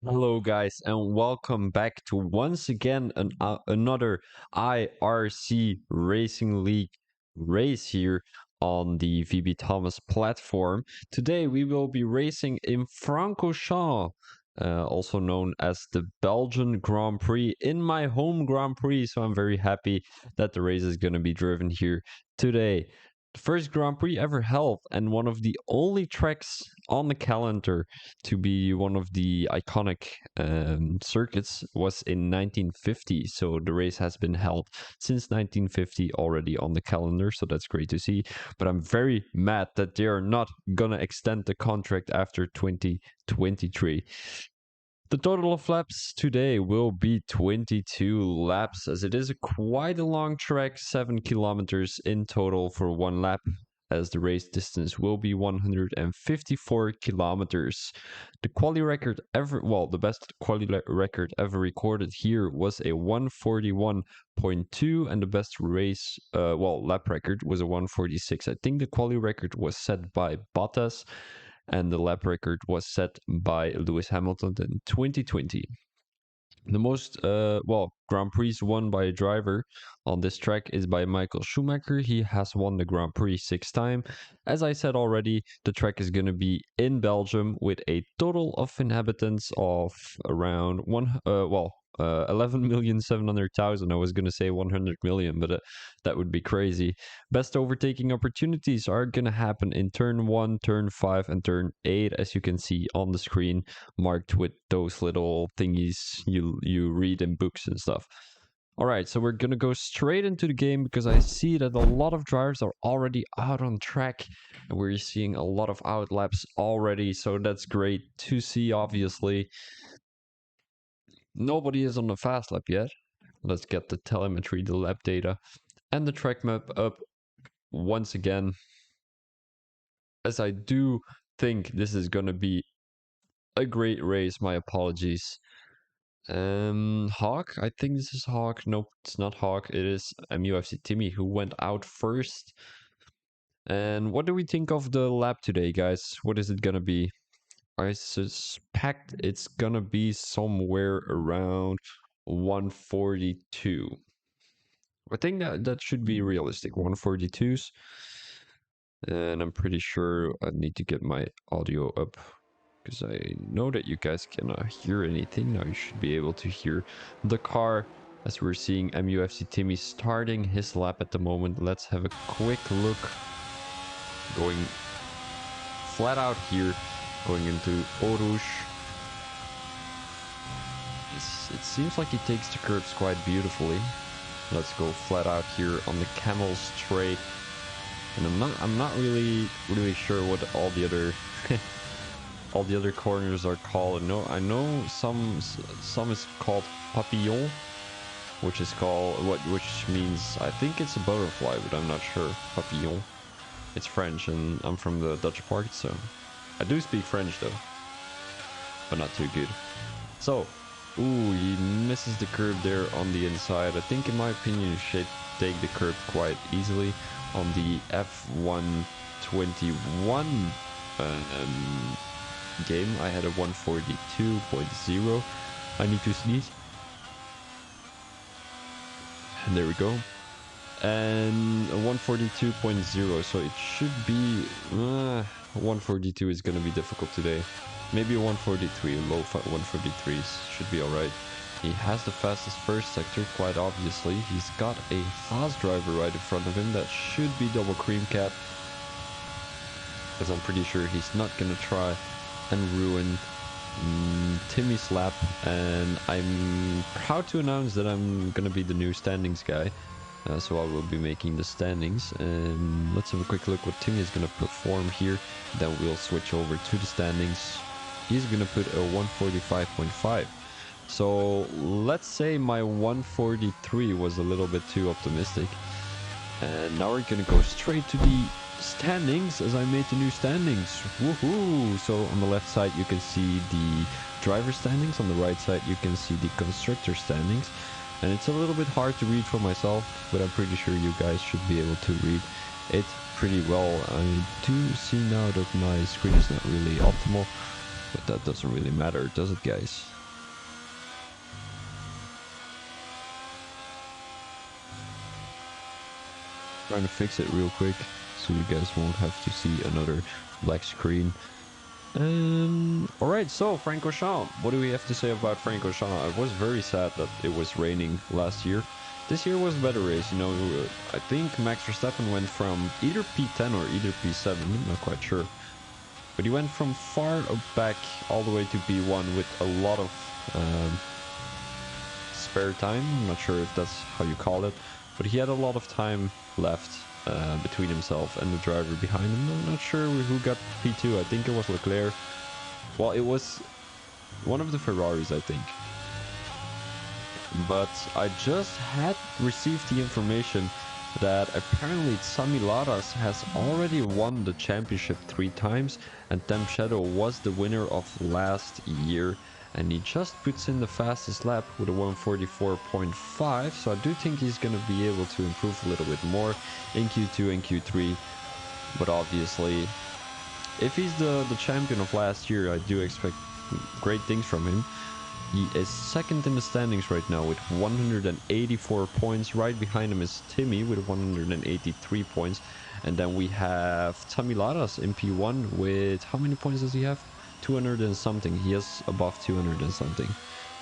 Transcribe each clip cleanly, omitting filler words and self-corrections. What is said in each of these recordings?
Hello, guys, and welcome back to once again another IRC Racing League race here on the VB Thomas platform. Today, we will be racing in Francorchamps, also known as the Belgian Grand Prix, in my home Grand Prix. So I'm very happy that the race is going to be driven here today. The first Grand Prix ever held, and one of the only tracks on the calendar to be one of the iconic circuits was in 1950. So the race has been held since 1950 already on the calendar. So that's great to see. But I'm very mad that they are not going to extend the contract after 2023. The total of laps today will be 22 laps, as it is quite a long track, 7 kilometers in total for one lap, as the race distance will be 154 kilometers. The the best quali record ever recorded here was a 141.2, and the best lap record was a 146. I think the quali record was set by Bottas, and the lap record was set by Lewis Hamilton in 2020. The most Grand Prix won by a driver on this track is by Michael Schumacher. He has won the Grand Prix 6 times. As I said already, the track is going to be in Belgium with a total of inhabitants of around 11,700,000. I was going to say 100 million, but that would be crazy. Best overtaking opportunities are going to happen in turn 1, turn 5, and turn 8, as you can see on the screen, marked with those little thingies you read in books and stuff. All right, so we're going to go straight into the game because I see that a lot of drivers are already out on track, and we're seeing a lot of out laps already, so that's great to see, obviously. Nobody is on the fast lap yet. Let's get the telemetry, the lap data, and the track map up once again, as I do think this is going to be a great race. My apologies. Hawk? I think this is Hawk. Nope, it's not Hawk. It is MUFC Timmy who went out first. And what do we think of the lap today, guys? What is it gonna be? I suspect it's gonna be somewhere around 142. I think that should be realistic. 142s. And I'm pretty sure I need to get my audio up, because I know that you guys cannot hear anything. Now you should be able to hear the car, as we're seeing MUFC Timmy starting his lap at the moment. Let's have a quick look. Going flat out here, going into Eau Rouge. It seems like he takes the curves quite beautifully. Let's go flat out here on the Camel Straight. And I'm not really sure what all the other corners are called. I know some is called papillon, which means, I think it's a butterfly, but I'm not sure. Papillon. It's French, and I'm from the Dutch part, so I do speak French though, but not too good. So, ooh, he misses the curve there on the inside. I think, in my opinion, you should take the curve quite easily. On the F121 game, I had a 142.0. I need to sneeze. And there we go. And a 142.0, so it should be 142 is going to be difficult today. Maybe a 143, low 143s should be alright. He has the fastest first sector, quite obviously. He's got a Haas driver right in front of him. That should be double cream cat, because I'm pretty sure he's not going to try and ruin Timmy's lap. And I'm proud to announce that I'm going to be the new standings guy. So I will be making the standings. And let's have a quick look what Timmy is going to perform here. Then we'll switch over to the standings. He's going to put a 145.5. So let's say my 143 was a little bit too optimistic. And now we're going to go straight to the standings, as I made the new standings. Woohoo! So on the left side you can see the driver standings. On the right side you can see the constructor standings. And it's a little bit hard to read for myself, but I'm pretty sure you guys should be able to read it pretty well. I do see now that my screen is not really optimal, but that doesn't really matter, does it, guys? Trying to fix it real quick so you guys won't have to see another black screen. All right, so Francorchamps. What do we have to say about Francorchamps? I was very sad that it was raining last year. This year was a better race. You know, I think Max Verstappen went from either P10 or either P7. I'm not quite sure. But he went from far back all the way to P1 with a lot of spare time. I'm not sure if that's how you call it. But he had a lot of time left between himself and the driver behind him. I'm not sure who got P2. I think it was Leclerc. Well, it was one of the Ferraris, I think. But I just had received the information that apparently Sami Laras has already won the championship 3 times, and Tem Shadow was the winner of last year, and he just puts in the fastest lap with a 144.5, so I do think he's going to be able to improve a little bit more in Q2 and Q3, but obviously if he's the champion of last year, I do expect great things from him. He is second in the standings right now with 184 points. Right behind him is Timmy with 183 points. And then we have Tamilaras in P1 with, how many points does he have? 200 and something. He has above 200 and something.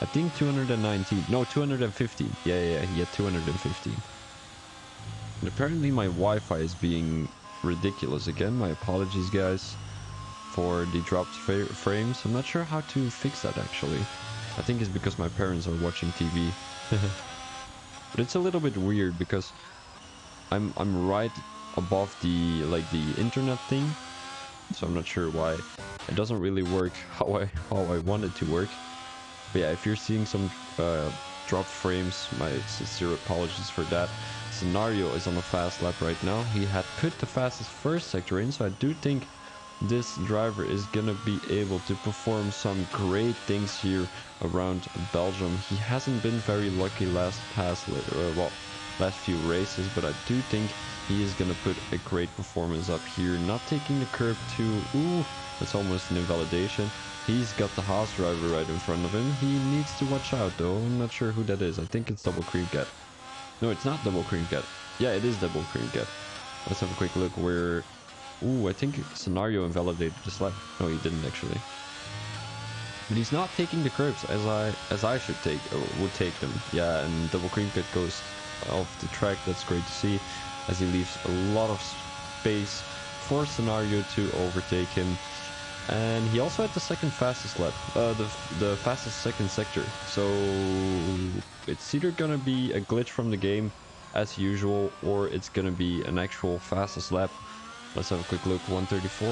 I think 219. No, 215. Yeah, he had 215. And apparently my Wi-Fi is being ridiculous again. My apologies, guys, for the dropped frames. I'm not sure how to fix that, actually. I think it's because my parents are watching TV. But it's a little bit weird because I'm right above the internet thing, so I'm not sure why it doesn't really work how I want it to work. But yeah, if you're seeing some dropped frames, my sincere apologies for that. Scenario is on a fast lap right now. He had put the fastest first sector in, so I do think this driver is gonna be able to perform some great things here around Belgium. He hasn't been very lucky last few races, but I do think he is gonna put a great performance up here. Not taking the curb too. Ooh, that's almost an invalidation. He's got the Haas driver right in front of him. He needs to watch out though. I'm not sure who that is. I think it's Double Cream Cat. No, it's not Double Cream Cat. Yeah, it is Double Cream Cat. Let's have a quick look where... Ooh, I think Scenario invalidated the slap. No, he didn't actually. But he's not taking the curbs as I should take, or would take them. Yeah, and Double Cream Cat goes off the track. That's great to see, as he leaves a lot of space for Scenario to overtake him. And he also had the second fastest lap, the fastest second sector. So it's either gonna be a glitch from the game, as usual, or it's gonna be an actual fastest lap. Let's have a quick look. 134.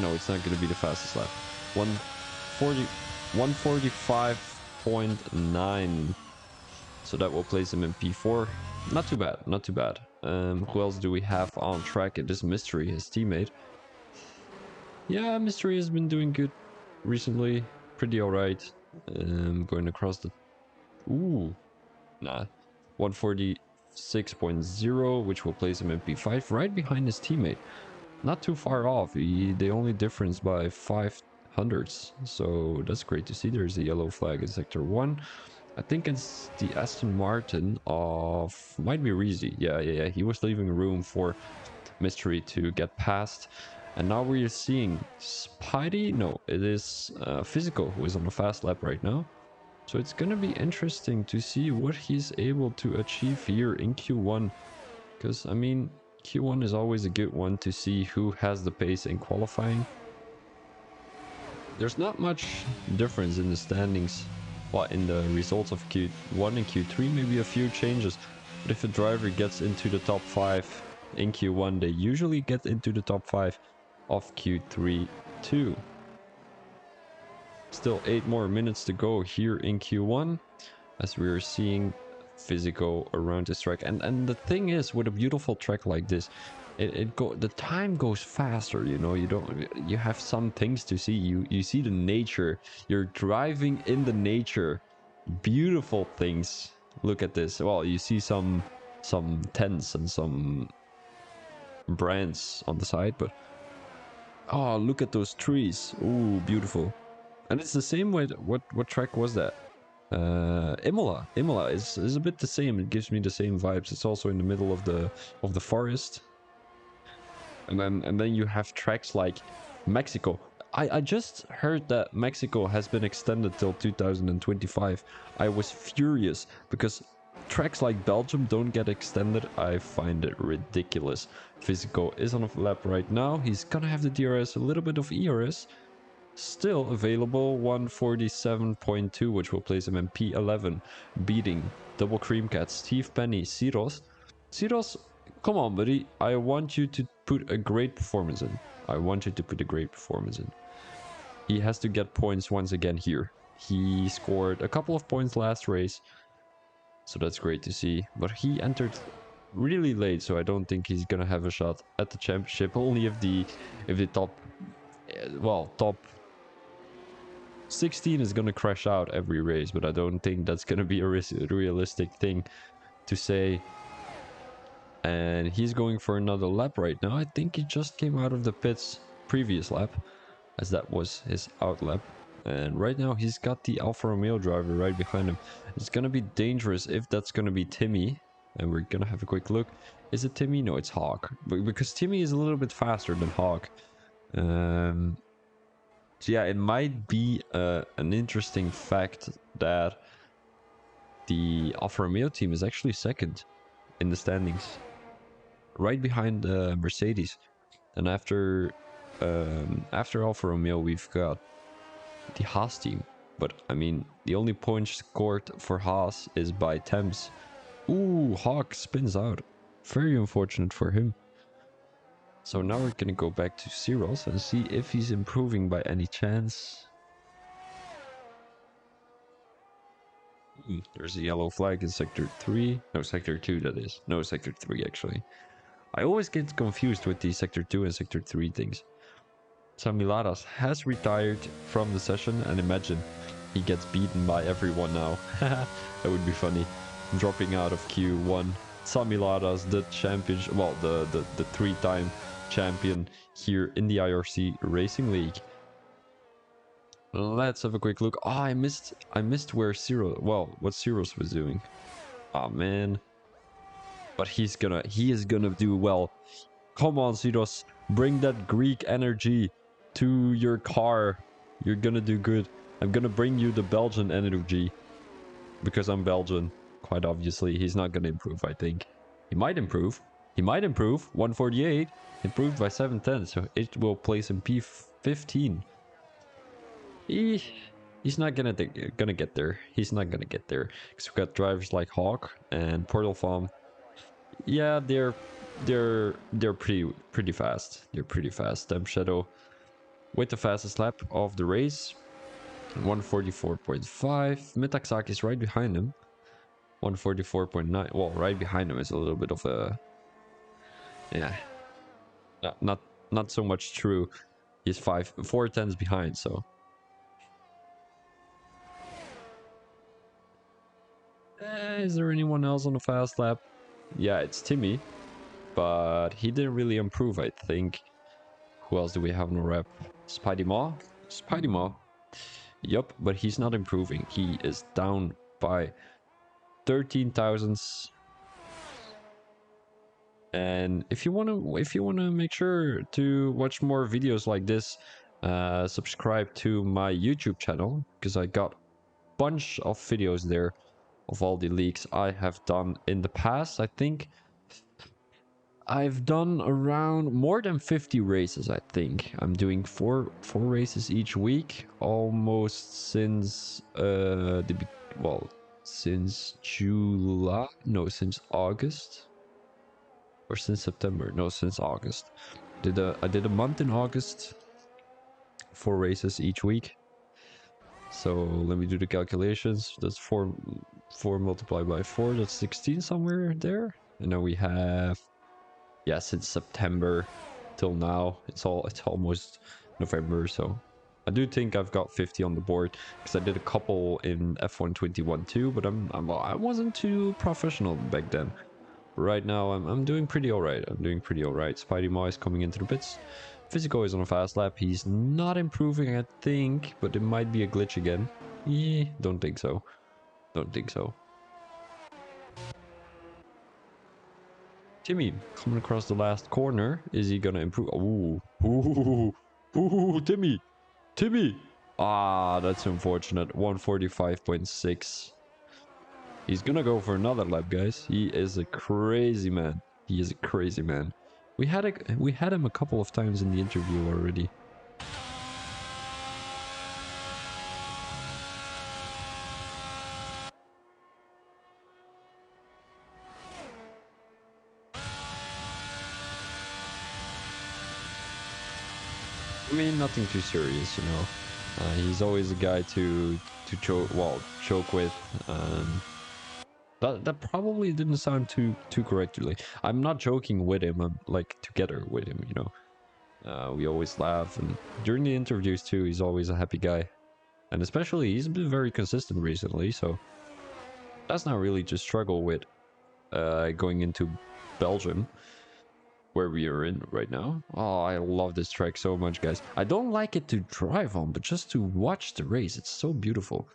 No, it's not going to be the fastest lap. 145.9. So that will place him in P4. Not too bad. Not too bad. Who else do we have on track? It is Mystery, his teammate. Yeah, Mystery has been doing good recently. Pretty alright. Going across the... Ooh. Nah. 146.0, which will place him in P5, right behind his teammate. Not too far off. They only difference by 500s, so that's great to see. There's a yellow flag in sector 1. I think it's the Aston Martin of... might be Reezy. Yeah. He was leaving room for Mystery to get past. And now we're seeing Spidey. No, it is Physical, who is on a fast lap right now. So it's gonna be interesting to see what he's able to achieve here in Q1. Because, I mean, Q1 is always a good one to see who has the pace in qualifying. There's not much difference in the standings, well, in the results of Q1 and Q3, maybe a few changes. But if a driver gets into the top 5 in Q1, they usually get into the top 5 of Q3 too. Still 8 more minutes to go here in Q1, as we are seeing Physical around this track. And the thing is, with a beautiful track like this, the time goes faster, you know. You have some things to see. You see the nature. You're driving in the nature. Beautiful things. Look at this. Well, you see some tents and some brands on the side, but oh, look at those trees. Ooh, beautiful. And it's the same way. What track was that? Imola is a bit the same. It gives me the same vibes. It's also in the middle of the forest. And then you have tracks like Mexico. I just heard that Mexico has been extended till 2025. I was furious because tracks like Belgium don't get extended. I find it ridiculous. Physico is on a lap right now. He's gonna have the DRS, a little bit of ERS. Still available, 147.2, which will place him in P11, beating Double Cream Cat, Steve Penny, Siros. Siros, come on, buddy. I want you to put a great performance in. I want you to put a great performance in. He has to get points once again here. He scored a couple of points last race, so that's great to see. But he entered really late, so I don't think he's gonna have a shot at the championship. Only if the top, well, top 16 is going to crash out every race, but I don't think that's going to be a realistic thing to say. And he's going for another lap right now. I think he just came out of the pits previous lap, as that was his out lap. And right now he's got the Alfa Romeo driver right behind him. It's going to be dangerous if that's going to be Timmy. And we're going to have a quick look. Is it Timmy? No, it's Hawk. Because Timmy is a little bit faster than Hawk. So yeah, it might be an interesting fact that the Alfa Romeo team is actually second in the standings, right behind Mercedes. And after Alfa Romeo, we've got the Haas team. But I mean, the only point scored for Haas is by Thames. Ooh, Hawk spins out. Very unfortunate for him. So now we're gonna go back to Cyrils and see if he's improving by any chance. There's a yellow flag in sector 3. No, sector 2 that is. No, sector 3 actually. I always get confused with the sector 2 and sector 3 things. Samilaras has retired from the session, and imagine he gets beaten by everyone now. That would be funny. Dropping out of Q1. Samilaras, the champion, well, the 3-time champion here in the IRC Racing League. Let's have a quick look. Oh, I missed where what Cyrus was doing. Oh man. But he is gonna do well. Come on, Cyrus, bring that Greek energy to your car. You're gonna do good. I'm gonna bring you the Belgian energy because I'm Belgian. Quite obviously, he's not gonna improve. I think he might improve. 148 improved by 710, so it will place him P15. He's not gonna get there. He's not gonna get there because we've got drivers like Hawk and Portal Farm. Yeah, they're pretty fast. They're pretty fast. Stem Shadow with the fastest lap of the race, 144.5. Metaxaki is right behind him, 144.9. Well, right behind him is a little bit of a, yeah, not so much true. He's 4 tenths behind, so. Is there anyone else on the fast lap? Yeah, it's Timmy, but he didn't really improve, I think. Who else do we have on the rep? Spidey Maw? Spidey Maw. Yup, but he's not improving. He is down by 13 thousandths. And if you wanna make sure to watch more videos like this, subscribe to my YouTube channel, because I got a bunch of videos there of all the leagues I have done in the past. I think I've done around more than 50 races. I think I'm doing four races each week, almost since since July. No, since August, or since September. No, since August. I did a month in August, 4 races each week. So let me do the calculations. That's 4 multiplied by 4. That's 16 somewhere there. And then we have, yeah, since September till now, it's almost November. So I do think I've got 50 on the board, because I did a couple in F121 too, but I wasn't too professional back then. Right now I'm doing pretty alright. Spidey Maw is coming into the pits. Physico is on a fast lap. He's not improving, I think, but it might be a glitch again. Don't think so. Don't think so. Timmy coming across the last corner. Is he gonna improve? Ooh, ooh, ooh, Timmy, Timmy. Ah, that's unfortunate. 145.6. He's gonna go for another lap, guys. He is a crazy man. He is a crazy man. We had him a couple of times in the interview already. I mean, nothing too serious, you know. He's always a guy to choke with. That probably didn't sound too correctly. I'm not joking with him. I'm like together with him, you know. We always laugh, and during the interviews too, he's always a happy guy. And especially, he's been very consistent recently, so that's not really to struggle with going into Belgium, where we are in right now. Oh, I love this track so much, guys. I don't like it to drive on, but just to watch the race, it's so beautiful.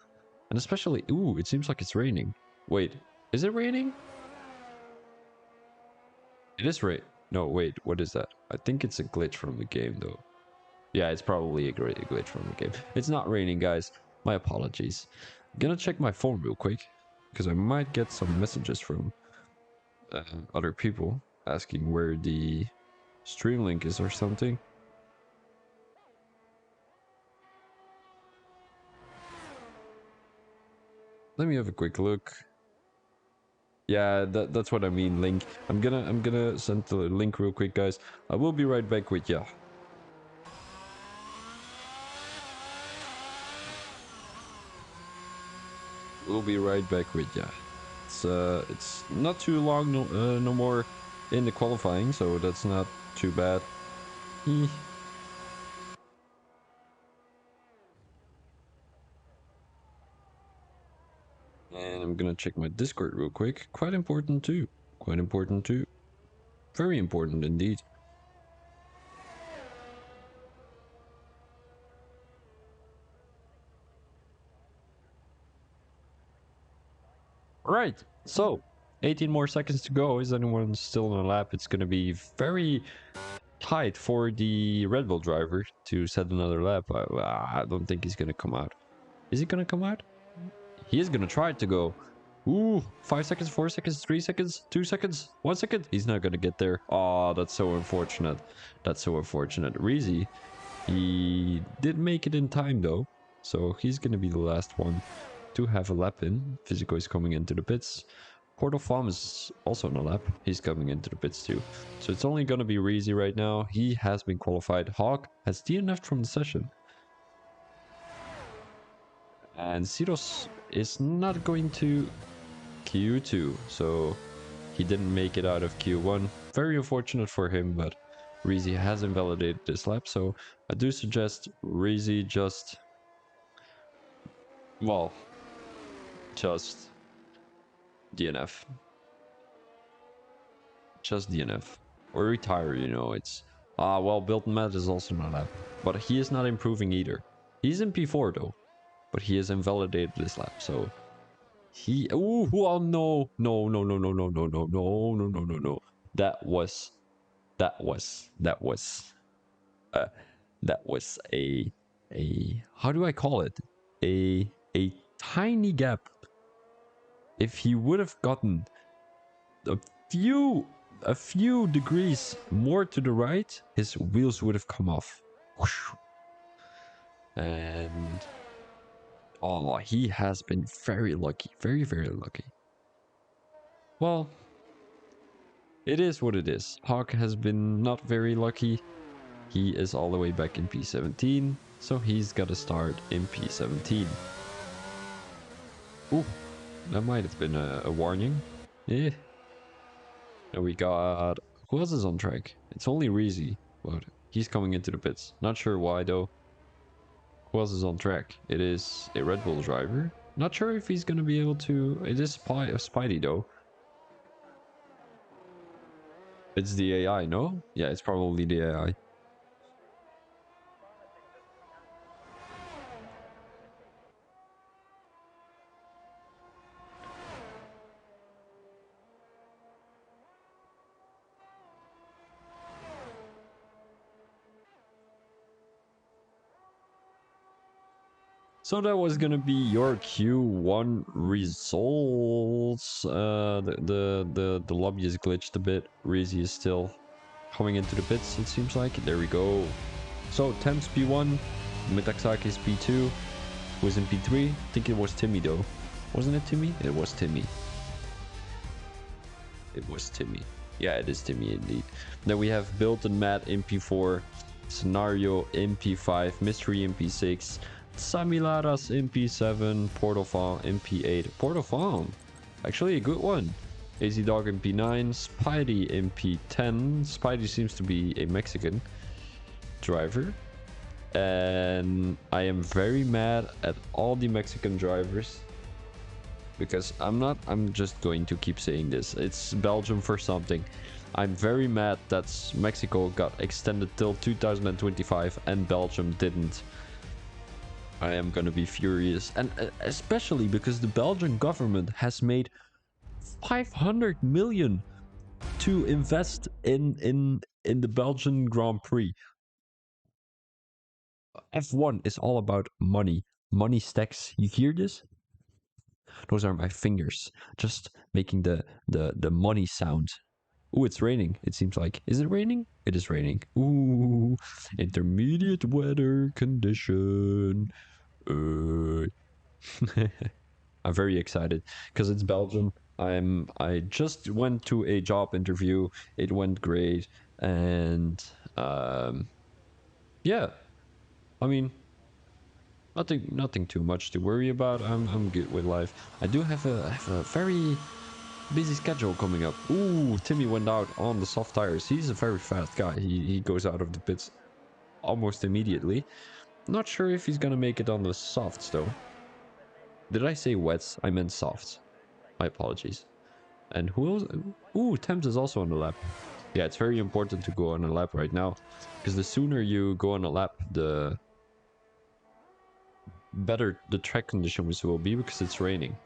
And especially, ooh, it seems like it's raining. Wait, is it raining? It is rain. No, wait, what is that? I think it's a glitch from the game, though. Yeah, it's probably a great glitch from the game. It's not raining, guys. My apologies. I'm gonna check my phone real quick, because I might get some messages from other people asking where the stream link is or something. Let me have a quick look. Yeah, that's what I mean, link. I'm gonna send the link real quick, guys. I will be right back with ya. We'll be right back with ya. It's not too long, no more in the qualifying, so that's not too bad. Eeh. And I'm gonna check my Discord real quick. Quite important too. Quite important too. Very important indeed. Right. So, 18 more seconds to go. Is anyone still on a lap? It's gonna be very tight for the Red Bull driver to set another lap. I don't think he's gonna come out. Is he gonna come out? He is gonna try to go. Ooh, 5 seconds, 4 seconds, 3 seconds, 2 seconds, 1 second. He's not gonna get there. Oh, that's so unfortunate. That's so unfortunate. Reezy, he did make it in time though. So he's gonna be the last one to have a lap in. Physico is coming into the pits. Portal Farm is also on a lap. He's coming into the pits too. So it's only gonna be Reezy right now. He has been qualified. Hawk has DNF'd from the session. And Siros is not going to Q2, so he didn't make it out of Q1. Very unfortunate for him, but Reezy has invalidated this lap, so I do suggest Reezy just, well, just DNF. Just DNF. Or retire, you know, it's... well, Built Matt is also not lap, but he is not improving either. He's in P4 though, but he has invalidated this lap, so... He... Ooh, oh no! No, no, no, no, no, no, no, no, no, no, no, no. That was... That was... That was... that was a how do I call it? A tiny gap. If he would have gotten a few a few degrees more to the right, his wheels would have come off. Whoosh. And oh, he has been very lucky, very very lucky. Well, it is what it is. Hawk has been not very lucky. He is all the way back in P17, so he's got to start in P17. Ooh, that might have been a warning. Yeah. And we got... Who else is on track? It's only Reezy, but he's coming into the pits. Not sure why, though. Who else is on track? It is a Red Bull driver. Not sure if he's going to be able to... It is Spidey, though. It's the AI, no? Yeah, it's probably the AI. So that was gonna be your Q1 results. The lobby is glitched a bit. Reezy is still coming into the pits, it seems like. There we go. So Thames P1, Mitaxakis P2, who was in P3. I think it was Timmy though. Wasn't it Timmy? It was Timmy. It was Timmy. Yeah, it is Timmy indeed. Then we have Built and Matt in P4, Scenario in P5, Mystery in P6, Samilaras in P7, Portal Farm in P8. Portal Farm, actually a good one. AZ Dog in P9, Spidey in P10. Spidey seems to be a Mexican driver. And I am very mad at all the Mexican drivers. Because I'm just going to keep saying this. It's Belgium for something. I'm very mad that Mexico got extended till 2025 and Belgium didn't. I am gonna be furious. And especially because the Belgian government has made 500 million to invest in the Belgian Grand Prix. F1 is all about money. Money stacks. You hear this? Those are my fingers just making the money sound. Ooh, it's raining, it seems like. Is it raining? It is raining. Ooh, intermediate weather condition. Uh, I'm very excited because it's Belgium. I just went to a job interview. It went great. And yeah, I mean, nothing too much to worry about. I'm good with life. I do have a very busy schedule coming up. Ooh, Timmy went out on the soft tires. He's a very fast guy. He goes out of the pits almost immediately. Not sure if he's gonna make it on the softs though. Did I say wets? I meant softs. My apologies. And who else? Ooh, Thames is also on the lap. Yeah, it's very important to go on a lap right now. Because the sooner you go on a lap, the better the track conditions will be because it's raining.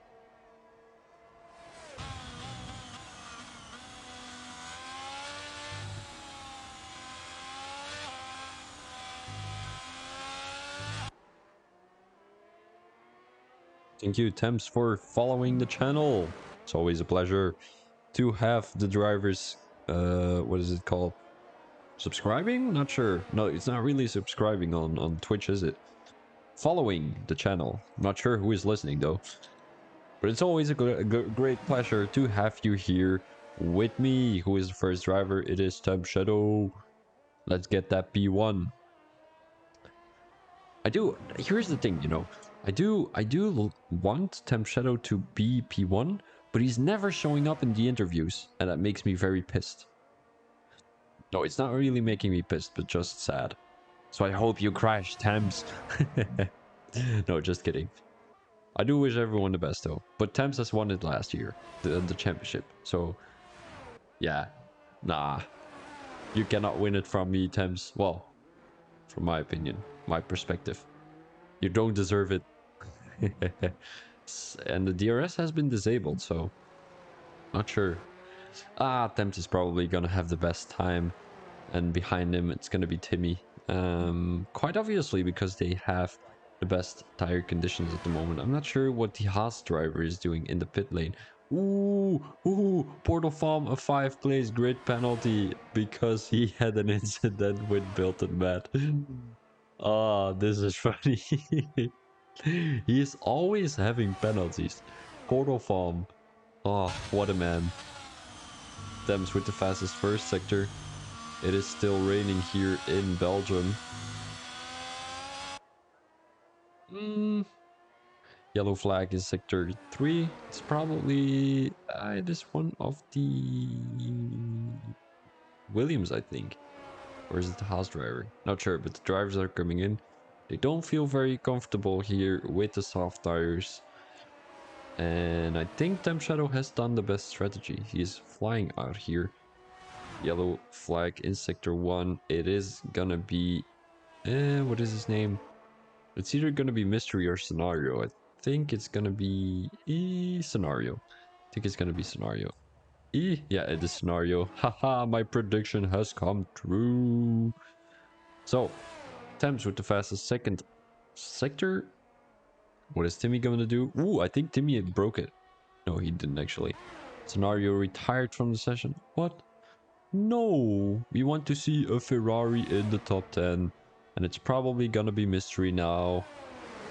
Thank you, Thames, for following the channel. It's always a pleasure to have the drivers, what is it called? Subscribing? Not sure. No, it's not really subscribing on Twitch, is it? Following the channel. Not sure who is listening, though. But it's always a great pleasure to have you here with me. Who is the first driver? It is Thames Shadow. Let's get that P1. Here's the thing, you know. I do want Thames Shadow to be P1, but he's never showing up in the interviews, and that makes me very pissed. No, it's not really making me pissed, but just sad. So I hope you crash, Thames. No, just kidding. I do wish everyone the best though. But Thames has won it last year, the championship. So yeah, nah, you cannot win it from me, Thames. Well, from my opinion, my perspective, you don't deserve it. And the DRS has been disabled, so not sure. Thames is probably gonna have the best time, and behind him it's gonna be Timmy. Quite obviously because they have the best tire conditions at the moment. I'm not sure what the Haas driver is doing in the pit lane. Ooh, Portal Farm a 5-place grid penalty because he had an incident with Built and Matt. Ah, this is funny. He is always having penalties. Portal Farm. Oh, what a man. Thames with the fastest first sector. It is still raining here in Belgium. Yellow flag is sector 3. It's probably it is one of the Williams, I think. Or is it the Haas driver? Not sure, but the drivers are coming in. They don't feel very comfortable here with the soft tires. And I think Temp Shadow has done the best strategy. He's flying out here. Yellow flag in sector 1. It is gonna be... what is his name? It's either gonna be Mystery or Scenario. I think it's gonna be... Scenario. I think it's gonna be Scenario. Yeah, it is Scenario. Haha, my prediction has come true. So, Thames with the fastest second sector. What is Timmy going to do? Ooh, I think Timmy broke it. No, he didn't actually. Scenario retired from the session. What? No, we want to see a Ferrari in the top 10. And it's probably gonna be Mystery now.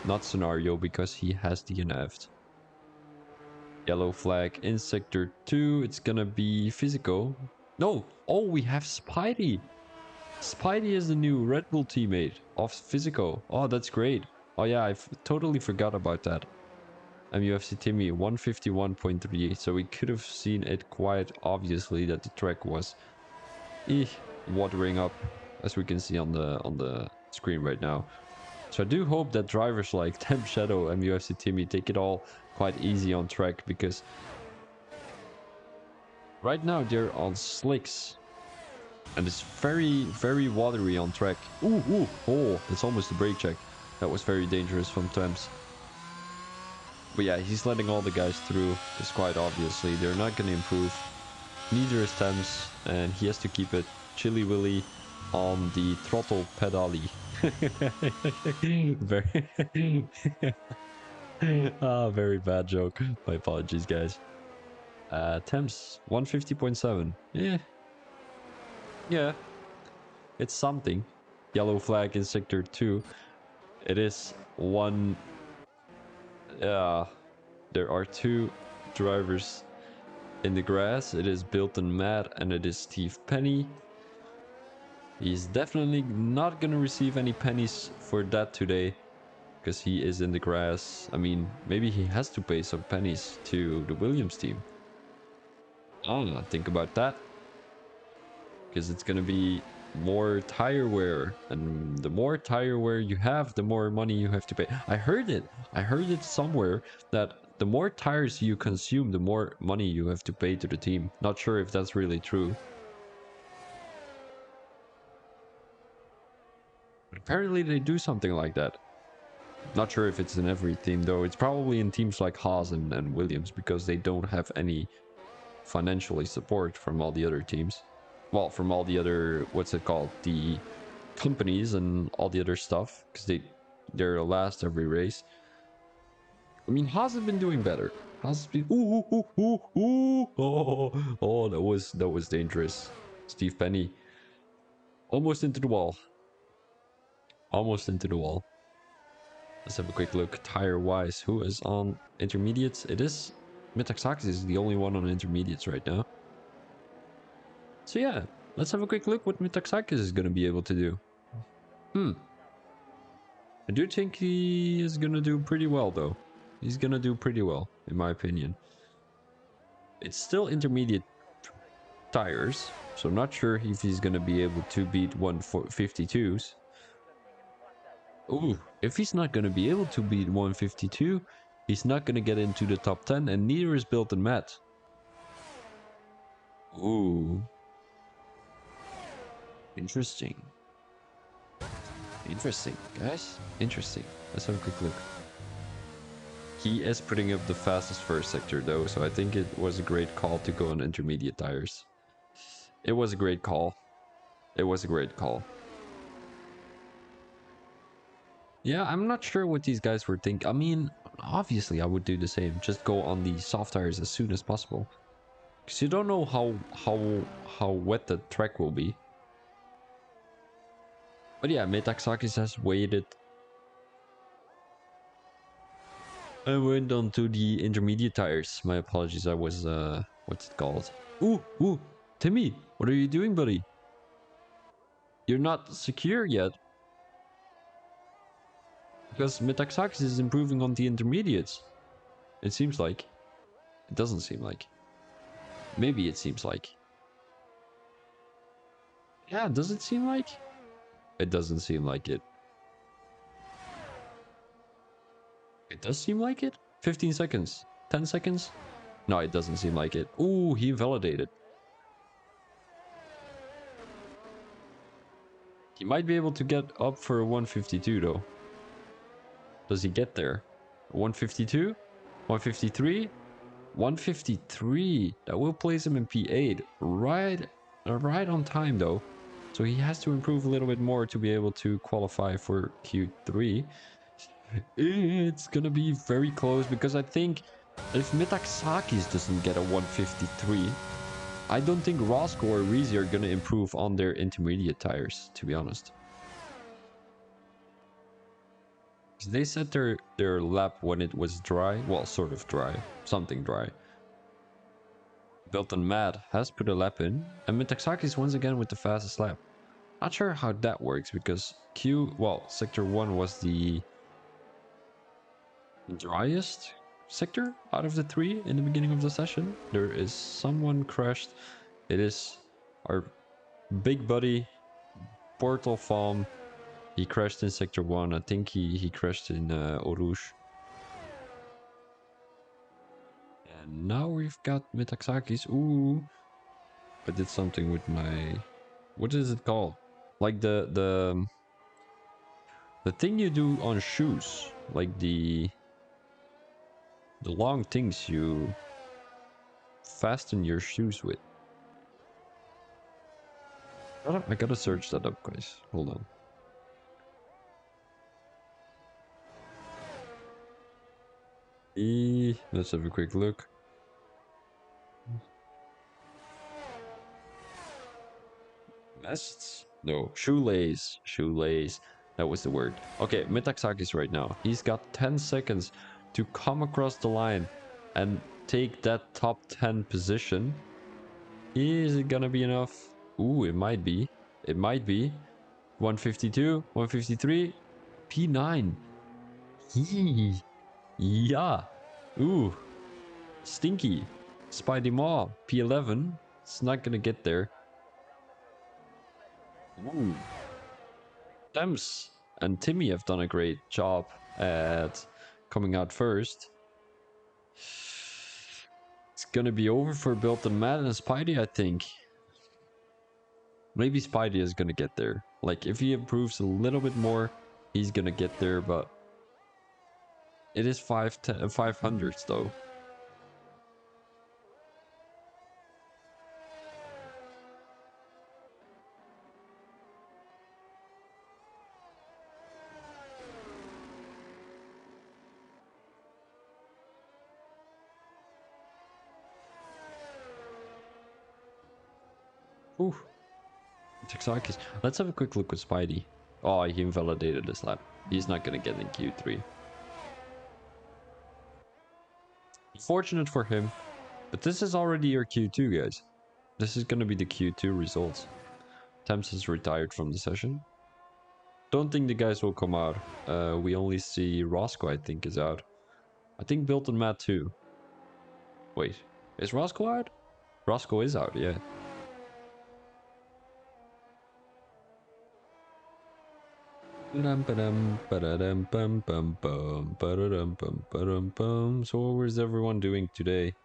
Not Scenario because he has DNF'd. Yellow flag in sector 2. It's gonna be Physico. No. Oh, we have Spidey. Spidey is the new Red Bull teammate of Physico. Oh, that's great. Oh yeah, I totally forgot about that. MUFC Timmy 151.3. So we could have seen it quite obviously that the track was watering up, as we can see on the screen right now. So I do hope that drivers like Temp Shadow and UFC Timmy take it all quite easy on track, because right now they're on slicks and it's very, very watery on track. Oh, it's almost a brake check. That was very dangerous from Temps. But yeah, he's letting all the guys through. It's quite obviously they're not going to improve. Neither is Temps, and he has to keep it chilly willy on the throttle pedally. Very bad joke. My apologies, guys. Temps 150.7. Yeah, it's something. Yellow flag in sector 2. It is one. There are two drivers in the grass. It is Bilton Matt and it is Steve Penny. He's definitely not gonna receive any pennies for that today, because he is in the grass. I mean, maybe he has to pay some pennies to the Williams team. Ah, think about that. Because it's gonna be more tire wear, and the more tire wear you have, the more money you have to pay. I heard it somewhere that the more tires you consume, the more money you have to pay to the team. Not sure if that's really true. But apparently they do something like that. Not sure if it's in every team though. It's probably in teams like Haas and Williams, because they don't have any financially support from all the other teams. Well, from all the other, what's it called, the companies and all the other stuff, because they're last every race. I mean, Haas has been doing better. Haas has been oh, that was dangerous. Steve Penny almost into the wall. Almost into the wall. Let's have a quick look tire wise. Who is on intermediates? It is Metaxakis is the only one on intermediates right now. So yeah, let's have a quick look what Metaxakis is going to be able to do. I do think he is going to do pretty well though. He's going to do pretty well, in my opinion. It's still intermediate tires, so not sure if he's going to be able to beat 152s. Ooh, if he's not going to be able to beat 152, he's not going to get into the top 10, and neither is Bilton Matt. Ooh. Interesting. Interesting, guys. Interesting. Let's have a quick look. He is putting up the fastest first sector though, so I think it was a great call to go on intermediate tires. It was a great call. It was a great call. Yeah, I'm not sure what these guys were thinking. I mean, obviously I would do the same. Just go on the soft tires as soon as possible. Because you don't know how wet the track will be. But yeah, Metaxakis has waited. I went on to the intermediate tires. My apologies, I was, what's it called? Ooh, Timmy, what are you doing, buddy? You're not secure yet. Because Metaxakis is improving on the intermediates. It seems like. It doesn't seem like. Maybe it seems like. Yeah, does it seem like? It doesn't seem like it. It does seem like it? 15 seconds. 10 seconds? No, it doesn't seem like it. Ooh, he invalidated. He might be able to get up for a 152 though. Does he get there? 152? 153? 153. That will place him in P8. Right on time though. So he has to improve a little bit more to be able to qualify for Q3. It's gonna be very close because I think if Metaxakis doesn't get a 153, I don't think Roscoe or Reezy are gonna improve on their intermediate tires, to be honest. They set their lap when it was dry, well, sort of dry, something dry. Built on Mad has put a lap in, and Metaxakis once again with the fastest lap. Not sure how that works because Sector 1 was the driest sector out of the three in the beginning of the session. There is someone crashed. It is our big buddy, Portal Farm. He crashed in Sector 1. I think he crashed in Orush. And now we've got Metaxakis. Ooh. I did something with my... What is it called? Like the thing you do on shoes. Like the long things you fasten your shoes with. I gotta search that up, guys. Hold on. Let's have a quick look. Vests? No, shoelace. Shoelace. That was the word. Okay, Metaxakis right now. He's got 10 seconds to come across the line and take that top 10 position. Is it gonna be enough? Ooh, it might be. It might be. 152, 153, P9. Hee. Yeah. Ooh. Stinky. Spidey Maw. P11. It's not gonna get there. Ooh. Thames and Timmy have done a great job at coming out first. It's gonna be over for Built and Mad and Spidey, I think. Maybe Spidey is gonna get there. Like, if he improves a little bit more, he's gonna get there, but it is 500s though. Ooh. Texakis. Let's have a quick look with Spidey. Oh, he invalidated this lap. He's not gonna get in Q3. Fortunate for him. But this is already your Q2, guys. This is gonna be the Q2 results. Thames is retired from the session. Don't think the guys will come out. We only see Roscoe, I think, is out. I think Built and Matt too. Wait, is Roscoe out? Roscoe is out, yeah. So what was everyone doing today?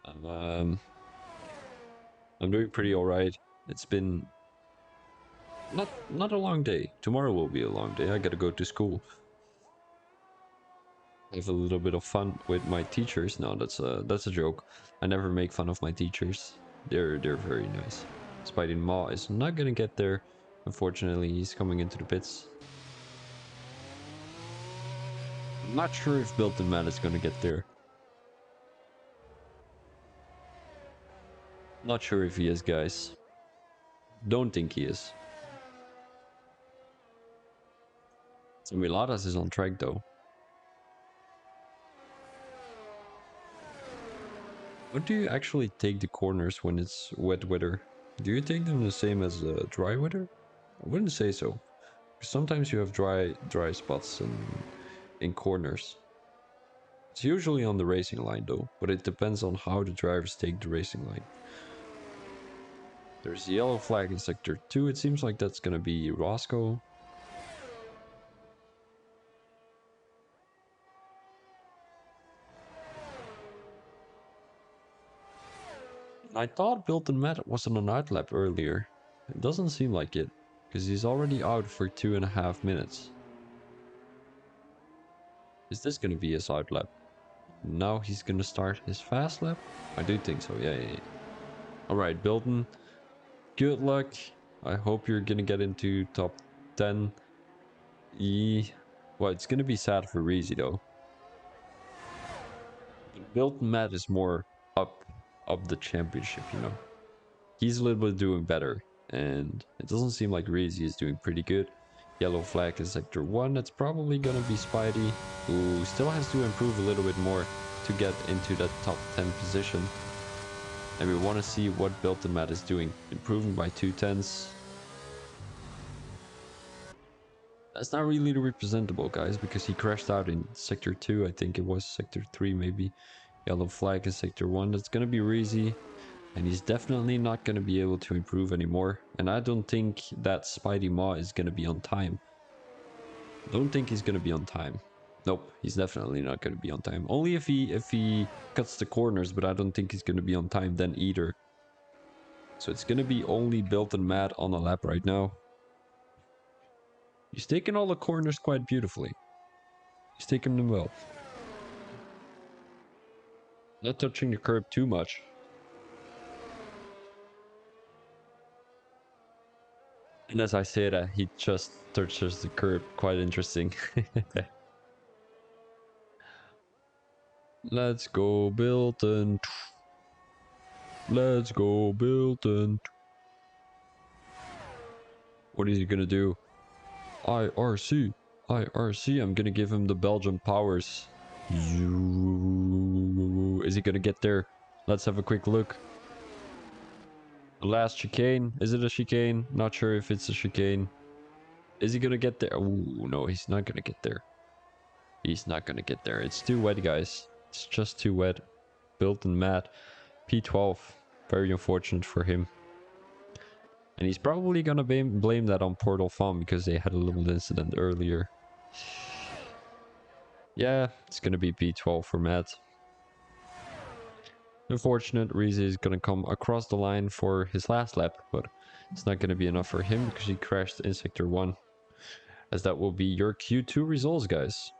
I'm doing pretty alright. It's been not a long day. Tomorrow will be a long day. I gotta go to school. Have a little bit of fun with my teachers. No, that's a joke. I never make fun of my teachers. They're very nice. Spidey Maw is not gonna get there. Unfortunately, he's coming into the pits. I'm not sure if Built and Mad is gonna get there. Not sure if he is, guys. Don't think he is. So Miladas is on track though. How do you actually take the corners when it's wet weather? Do you take them the same as dry weather? I wouldn't say so. Sometimes you have dry spots in corners. It's usually on the racing line though, but it depends on how the drivers take the racing line. There's the yellow flag in sector 2. It seems like that's gonna be Roscoe. I thought Built and Matt was on an outlap earlier. It doesn't seem like it, because he's already out for 2.5 minutes. Is this gonna be his outlap? Now he's gonna start his fast lap? I do think so, yeah. Alright, Bilton, good luck. I hope you're gonna get into top 10. Well, it's gonna be sad for Reezy though. Milton Matt is more up up the championship, you know. He's a little bit doing better, and it doesn't seem like Reezy is doing pretty good. Yellow flag is sector 1. That's probably gonna be Spidey, who still has to improve a little bit more to get into that top 10 position. And we want to see what Built and Matt is doing. Improving by 2/10. That's not really representable, guys, because he crashed out in sector 2. I think it was sector 3, maybe. Yellow flag is sector 1. That's gonna be Reezy. And he's definitely not going to be able to improve anymore. And I don't think that Spidey Maw is going to be on time. Don't think he's going to be on time. Nope, he's definitely not going to be on time. Only if he cuts the corners, but I don't think he's going to be on time then either. So it's going to be only Built and Matt on the lap right now. He's taking all the corners quite beautifully. He's taking them well. Not touching the curb too much. And as I say that, he just touches the curb. Quite interesting. Let's go, Bilton. Let's go, Bilton. What is he gonna do? IRC. IRC. I'm gonna give him the Belgian powers. Is he gonna get there? Let's have a quick look. The last chicane. Is it a chicane? Not sure if it's a chicane. Is he gonna get there? Oh, no, he's not gonna get there. He's not gonna get there. It's too wet, guys. It's just too wet. Built and Matt. P12. Very unfortunate for him. And he's probably gonna blame that on Portal Farm because they had a little incident earlier. Yeah, it's gonna be P12 for Matt. Unfortunate, Reezy is gonna come across the line for his last lap, but it's not gonna be enough for him because he crashed in Sector 1. As that will be your Q2 results, guys.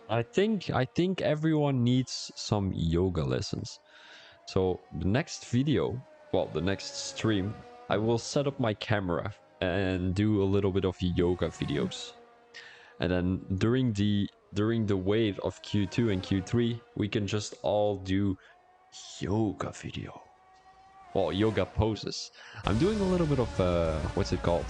I think everyone needs some yoga lessons. So the next video, well, the next stream, I will set up my camera and do a little bit of yoga videos. And then during the wave of Q2 and Q3, we can just all do yoga video. Well, yoga poses. I'm doing a little bit of what's it called?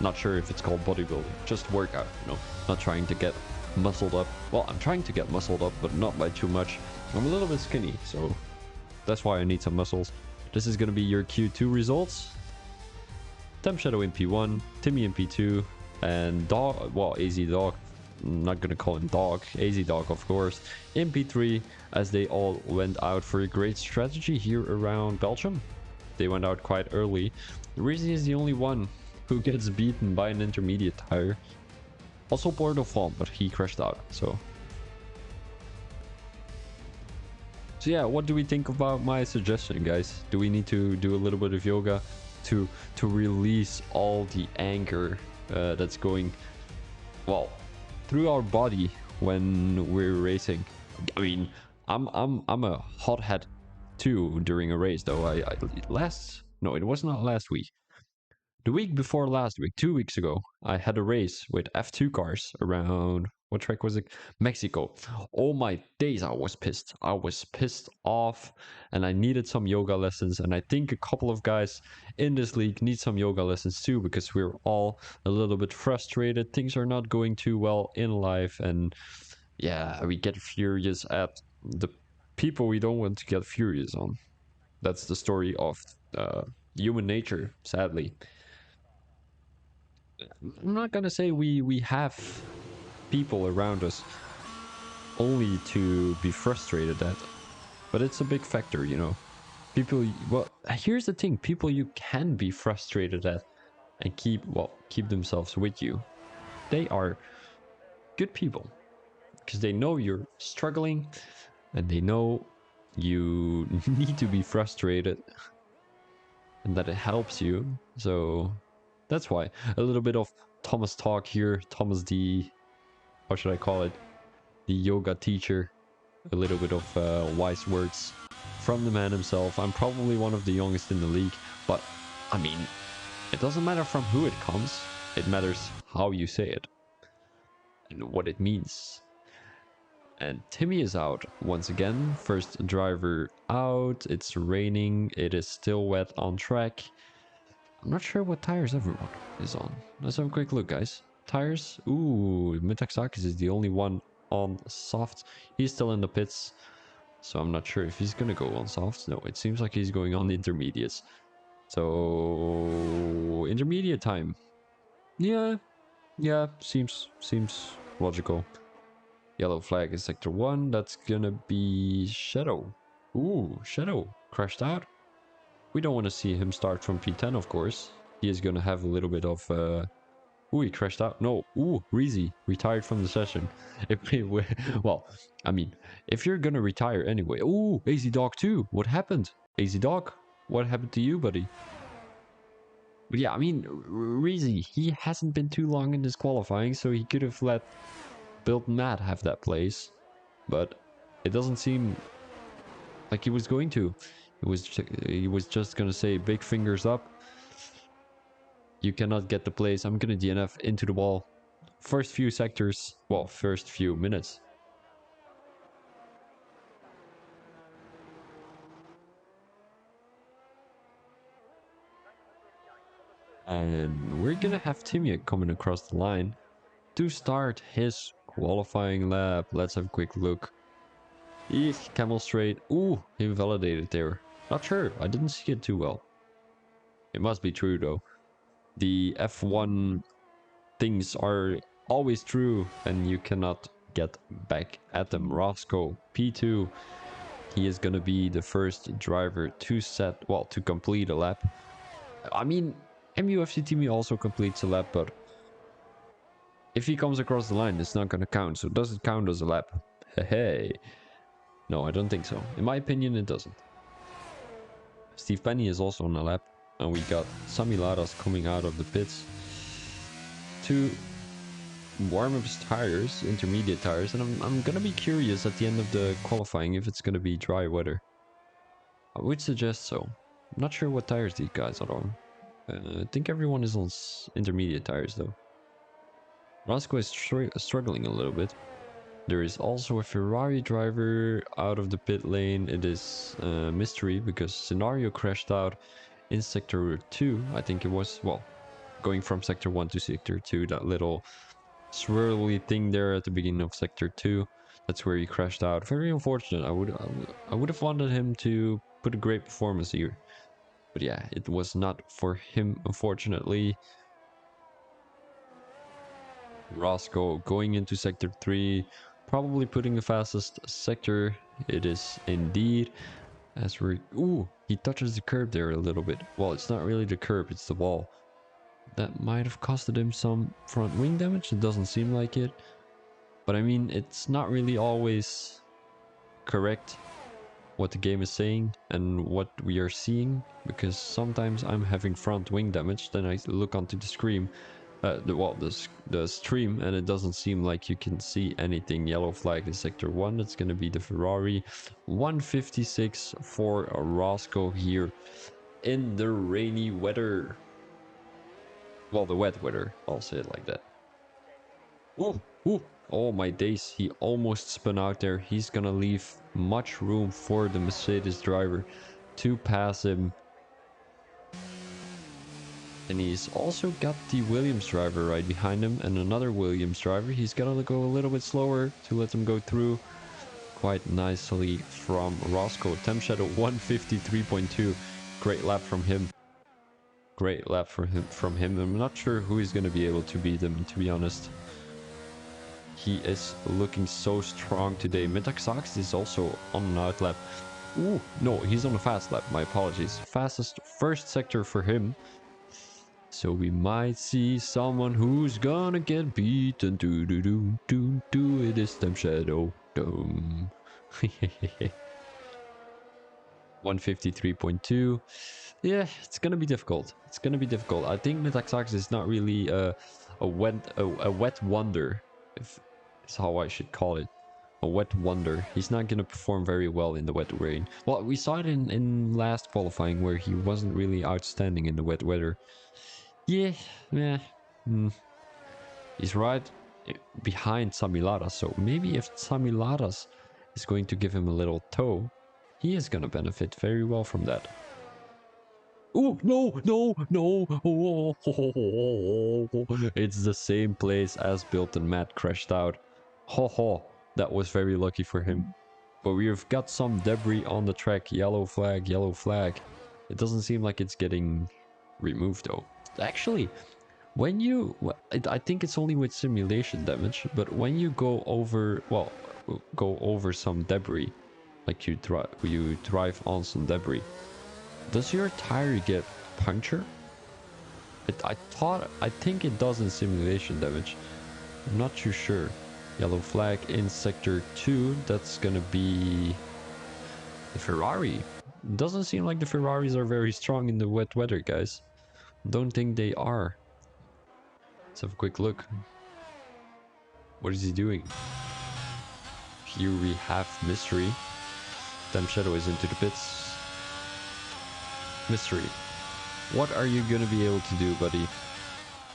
Not sure if it's called bodybuilding. Just workout, you know. Not trying to get muscled up. Well, I'm trying to get muscled up, but not by too much. I'm a little bit skinny, so that's why I need some muscles. This is gonna be your Q2 results. Temp Shadow in P1, Timmy in P2, and Dog, well, AZ Dog, I'm not gonna call him Dog, AZ Dog of course, in P3, as they all went out for a great strategy here around Belgium. They went out quite early. Reezy is the only one who gets beaten by an intermediate tire. Also Portal Fawn, but he crashed out, so yeah, what do we think about my suggestion, guys? Do we need to do a little bit of yoga to release all the anger that's going, well, through our body when we're racing? I mean, I'm a hothead too during a race, though. No, it was not last week. The week before last week, 2 weeks ago, I had a race with F2 cars around, what track was it? Mexico. Oh my days, I was pissed. I was pissed off, and I needed some yoga lessons. And I think a couple of guys in this league need some yoga lessons too, because we're all a little bit frustrated. Things are not going too well in life, and yeah, we get furious at the people we don't want to get furious on. That's the story of human nature, sadly. I'm not gonna say we have people around us only to be frustrated at, but it's a big factor, you know. People, well, here's the thing: people you can be frustrated at and keep themselves with you. They are good people because they know you're struggling and they know you need to be frustrated. and that it helps you. So that's why. A little bit of Thomas talk here. Thomas the, how should I call it? The yoga teacher. A little bit of wise words from the man himself. I'm probably one of the youngest in the league, but I mean, it doesn't matter from who it comes. It matters how you say it and what it means. And Timmy is out once again. First driver out. It's raining. It is still wet on track. I'm not sure what tires everyone is on. Let's have a quick look, guys. Tires. Ooh, Metaxakis is the only one on soft. He's still in the pits. So I'm not sure if he's going to go on softs. No, it seems like he's going on intermediates. So intermediate time. Yeah, seems logical. Yellow flag is sector 1. That's gonna be Shadow. Ooh, Shadow crashed out. We don't want to see him start from P10, of course. He is gonna have a little bit of ooh, he crashed out. No, ooh, Reezy retired from the session. Well, I mean, if you're gonna retire anyway. Ooh, AZ Dog 2. What happened? AZ Dog, what happened to you, buddy? But yeah, I mean, Reezy, he hasn't been too long in this qualifying, so he could have let Build Matt have that place. But it doesn't seem like he was going to. He was just gonna say big fingers up. You cannot get the place. I'm gonna DNF into the wall. First few sectors, well, first few minutes. And we're gonna have Timmy coming across the line to start his qualifying lap. Let's have a quick look. Eek, camel straight. Ooh, he validated there. Not sure. I didn't see it too well. It must be true though. The F1 things are always true and you cannot get back at them. Roscoe, P2. He is gonna be the first driver to to complete a lap. I mean, MUFC Timmy also completes a lap, but if he comes across the line, it's not gonna count. So does it count as a lap? Hey. No, I don't think so. In my opinion, it doesn't. Steve Penny is also on a lap. And we got Sami Laras coming out of the pits to warm up his tires, intermediate tires. And I'm gonna be curious at the end of the qualifying if it's gonna be dry weather. I would suggest so. I'm not sure what tires these guys are on. I think everyone is on intermediate tires though. Roscoe is struggling a little bit. There is also a Ferrari driver out of the pit lane. It is a mystery because Scenario crashed out in sector 2. I think it was, well, going from sector 1 to sector 2, that little swirly thing there at the beginning of sector 2. That's where he crashed out. Very unfortunate. I would have wanted him to put a great performance here. But yeah, it was not for him, unfortunately. Roscoe going into sector 3, probably putting the fastest sector. It is indeed. As we're... Ooh, he touches the curb there a little bit. Well, it's not really the curb, it's the wall. That might have costed him some front wing damage. It doesn't seem like it. But I mean, it's not really always correct what the game is saying and what we are seeing, because sometimes I'm having front wing damage, then I look onto the screen, the stream, and it doesn't seem like you can see anything. Yellow flag is sector 1. That's going to be the Ferrari. 156 for Roscoe here in the rainy weather. Well, the wet weather, I'll say it like that. Ooh, ooh. Oh my days, he almost spun out there. He's gonna leave much room for the Mercedes driver to pass him. And he's also got the Williams driver right behind him and another Williams driver. He's gotta go a little bit slower to let them go through. Quite nicely from Roscoe. Temp Shadow 153.2. Great lap from him. Great lap from him. I'm not sure who is gonna be able to beat him, to be honest. He is looking so strong today. Metaxakis is also on an outlap. Ooh, no, he's on a fast lap. My apologies. Fastest first sector for him. So we might see someone who's gonna get beaten. Do do do do do. It is Temp Shadow. Dum. 153.2. Yeah, it's gonna be difficult. It's gonna be difficult. I think Metaxarchus is not really a wet wonder, if is how I should call it. A wet wonder. He's not gonna perform very well in the wet rain. Well, we saw it in last qualifying where he wasn't really outstanding in the wet weather. Yeah, yeah. He's right behind Samilaras, so maybe if Samilaras is going to give him a little tow, he is gonna benefit very well from that. Oh, no, no, no. Oh, it's the same place as built and Matt crashed out. Ho ho, that was very lucky for him. But we've got some debris on the track. Yellow flag, yellow flag. It doesn't seem like it's getting removed though. Actually, when you, I think it's only with simulation damage, but when you go over, well, go over some debris, like you drive on some debris, does your tire get puncture? I think it does in simulation damage. I'm not too sure. Yellow flag in sector 2, that's gonna be the Ferrari. Doesn't seem like the Ferraris are very strong in the wet weather, guys. Don't think they are. Let's have a quick look. What is he doing? Here we have Mystery. Damn Shadow is into the pits. Mystery. What are you gonna be able to do, buddy?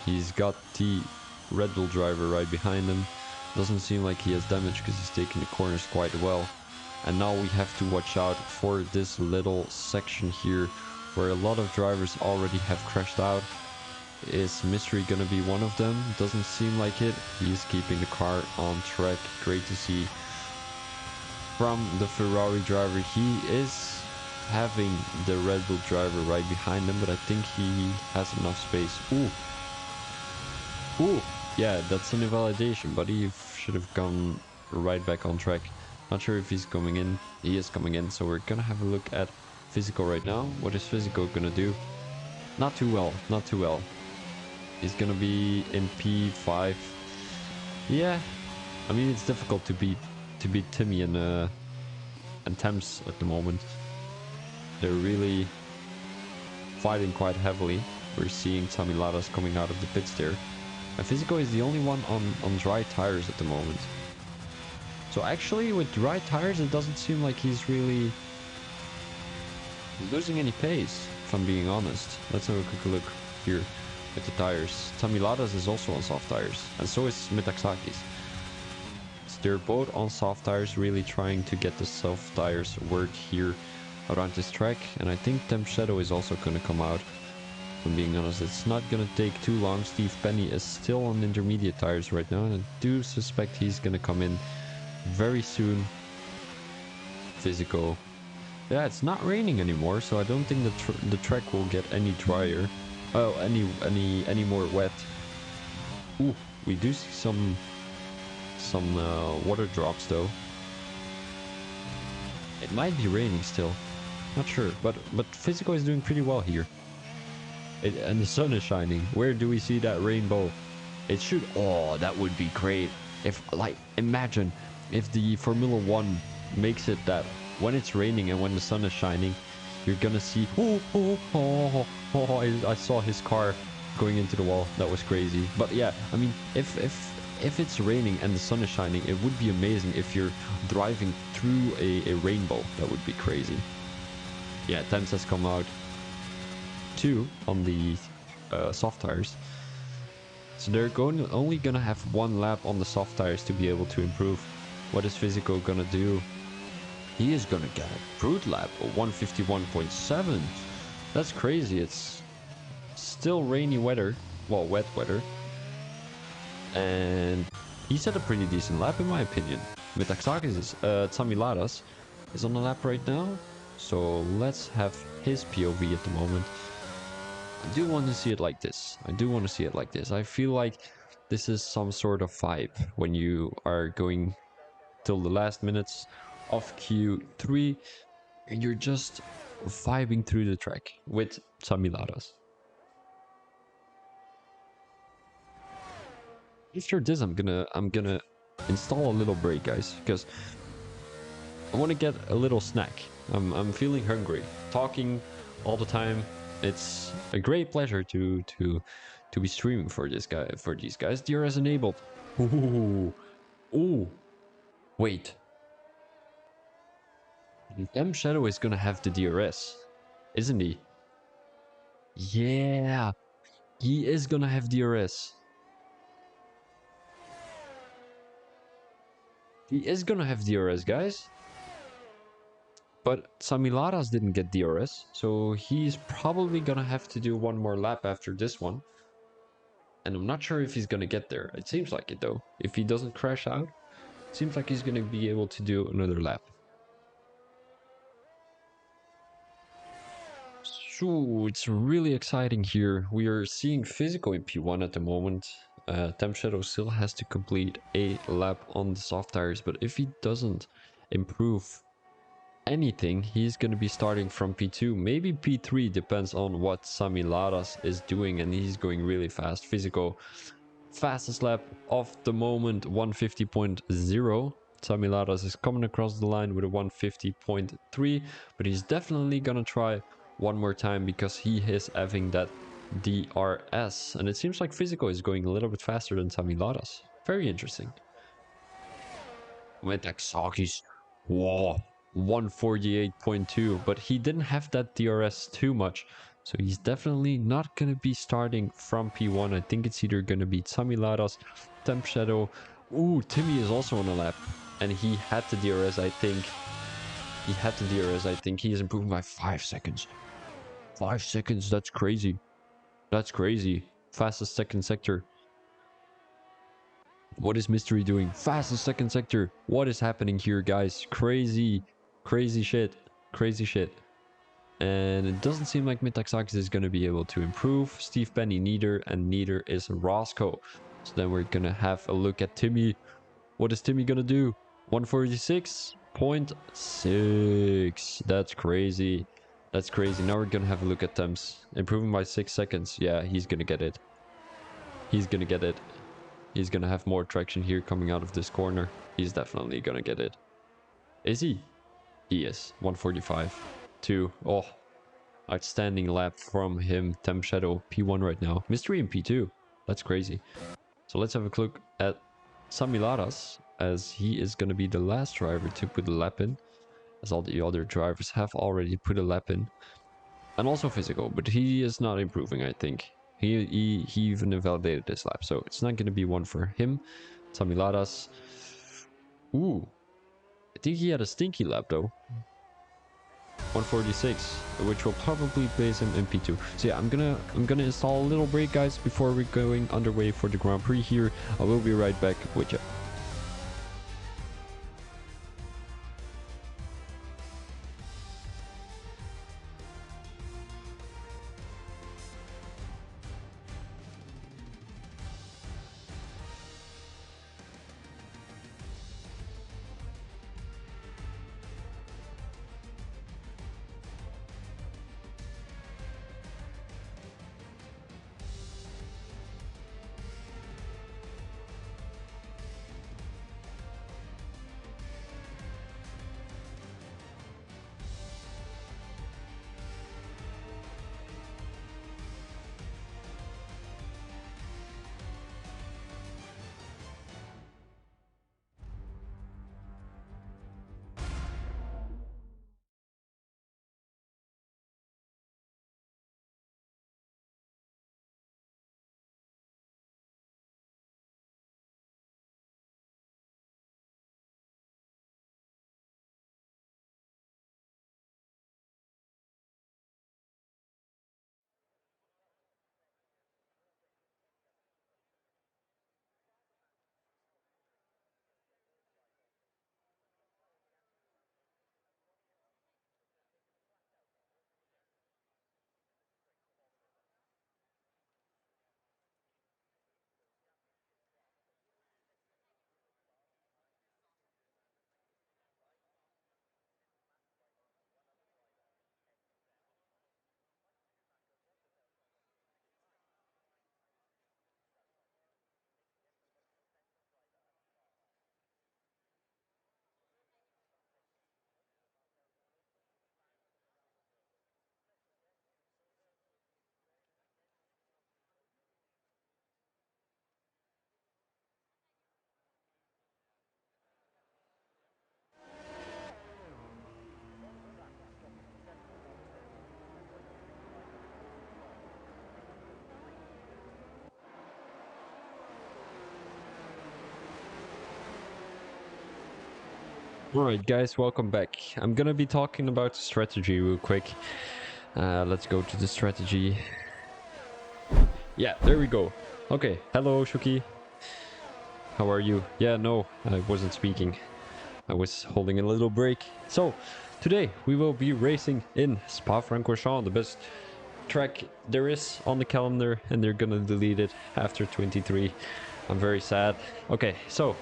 He's got the Red Bull driver right behind him. Doesn't seem like he has damage because he's taking the corners quite well. And now we have to watch out for this little section here where a lot of drivers already have crashed out. Is Mystery gonna be one of them? Doesn't seem like it. He's keeping the car on track. Great to see from the Ferrari driver. He is having the Red Bull driver right behind him, but I think he has enough space. Ooh. Ooh. Yeah, that's an invalidation, but he should have gone right back on track. Not sure if he's coming in. He is coming in, so we're gonna have a look at Physical right now. What is Physical gonna do? Not too well, not too well. He's gonna be in P5. Yeah, I mean it's difficult to beat Timmy and Thames at the moment. They're really fighting quite heavily. We're seeing Tommy Ladas coming out of the pits there. And Physical is the only one on dry tires at the moment. So actually with dry tires it doesn't seem like he's really losing any pace, if I'm being honest. Let's have a quick look here at the tires. Tamiladas is also on soft tires, and so is Metaxakis. So they're both on soft tires, really trying to get the soft tires work here around this track. And I think Temp Shadow is also going to come out. If I'm being honest, it's not going to take too long. Steve Penny is still on intermediate tires right now, and I do suspect he's going to come in very soon. Physical. Yeah, it's not raining anymore, so I don't think the track will get any drier. Oh, any more wet. Ooh, we do see some water drops though. It might be raining still, not sure, but Physical is doing pretty well here. And the sun is shining. Where do we see that rainbow? It should. Oh, that would be great. If, like, imagine if the Formula One makes it that when it's raining and when the sun is shining, you're gonna see. I saw his car going into the wall. That was crazy. But yeah, I mean, if it's raining and the sun is shining, it would be amazing if you're driving through a rainbow. That would be crazy. Yeah, Thames has come out too on the soft tires. So they're only gonna have one lap on the soft tires to be able to improve. What is Physical gonna do? He is gonna get a brute lap, a 151.7. That's crazy. It's still rainy weather, well, wet weather. And he set a pretty decent lap in my opinion. Metaxakis is, Tsamilaras is on the lap right now. So let's have his POV at the moment. I do want to see it like this. I feel like this is some sort of vibe when you are going till the last minutes of Q3 and you're just vibing through the track with Samilaras. After this, I'm gonna install a little break, guys, because I want to get a little snack. I'm feeling hungry. Talking all the time. It's a great pleasure to be streaming for these guys. DRS enabled. Ooh. Ooh. Wait. M Shadow is gonna have the DRS, isn't he? Yeah, he is gonna have DRS. He is gonna have DRS, guys. But Samilaras didn't get DRS, so he's probably gonna have to do one more lap after this one. And I'm not sure if he's gonna get there. It seems like it though. If he doesn't crash out, it seems like he's gonna be able to do another lap. So it's really exciting here. We are seeing physical in P1 at the moment. Temp Shadow still has to complete a lap on the soft tires, but if he doesn't improve anything, he's going to be starting from P2, maybe P3, depends on what Sami Laras is doing, and he's going really fast. Physical fastest lap of the moment, 150.0. Sami Laras is coming across the line with a 150.3, but he's definitely gonna try one more time because he is having that DRS, and it seems like physical is going a little bit faster than Sami Laras. Very interesting. Metaxakis, whoa, 148.2, but he didn't have that DRS too much, so he's definitely not going to be starting from P1. I think it's either going to be Sami Laras, Temp Shadow. Ooh, Timmy is also on a lap, and he had the DRS, I think. He had the DRS, I think. He is improving by 5 seconds. 5 seconds, that's crazy. That's crazy. Fastest second sector. What is Mystery doing? Fastest second sector. What is happening here, guys? Crazy, crazy shit. Crazy shit. And it doesn't seem like Metaxakis is going to be able to improve. Steve Penny neither, and neither is Roscoe. So then we're going to have a look at Timmy. What is Timmy going to do? 146.6. That's crazy. That's crazy. Now we're going to have a look at Temps. Improving by 6 seconds. Yeah, he's going to get it. He's going to get it. He's gonna have more traction here coming out of this corner. He's definitely gonna get it. Is he? He is. 145. 2. Oh, outstanding lap from him. Temp Shadow P1 right now. Mystery in P2. That's crazy. So let's have a look at Sami Laras, as he is gonna be the last driver to put a lap in, as all the other drivers have already put a lap in. And also physical, but he is not improving, I think. He even invalidated this lap, so it's not going to be one for him. Sami Laras. Ooh, I think he had a stinky lap though. 146, which will probably place him in P2. So yeah, I'm gonna install a little break, guys, before we're going underway for the Grand Prix here. I will be right back with you. Alright guys, welcome back. I'm gonna be talking about strategy real quick. Let's go to the strategy. Yeah, there we go. Okay, hello Shuki. How are you? Yeah, no, I wasn't speaking. I was holding a little break. So, today we will be racing in Spa-Francorchamps, the best track there is on the calendar, and they're gonna delete it after 23. I'm very sad. Okay, so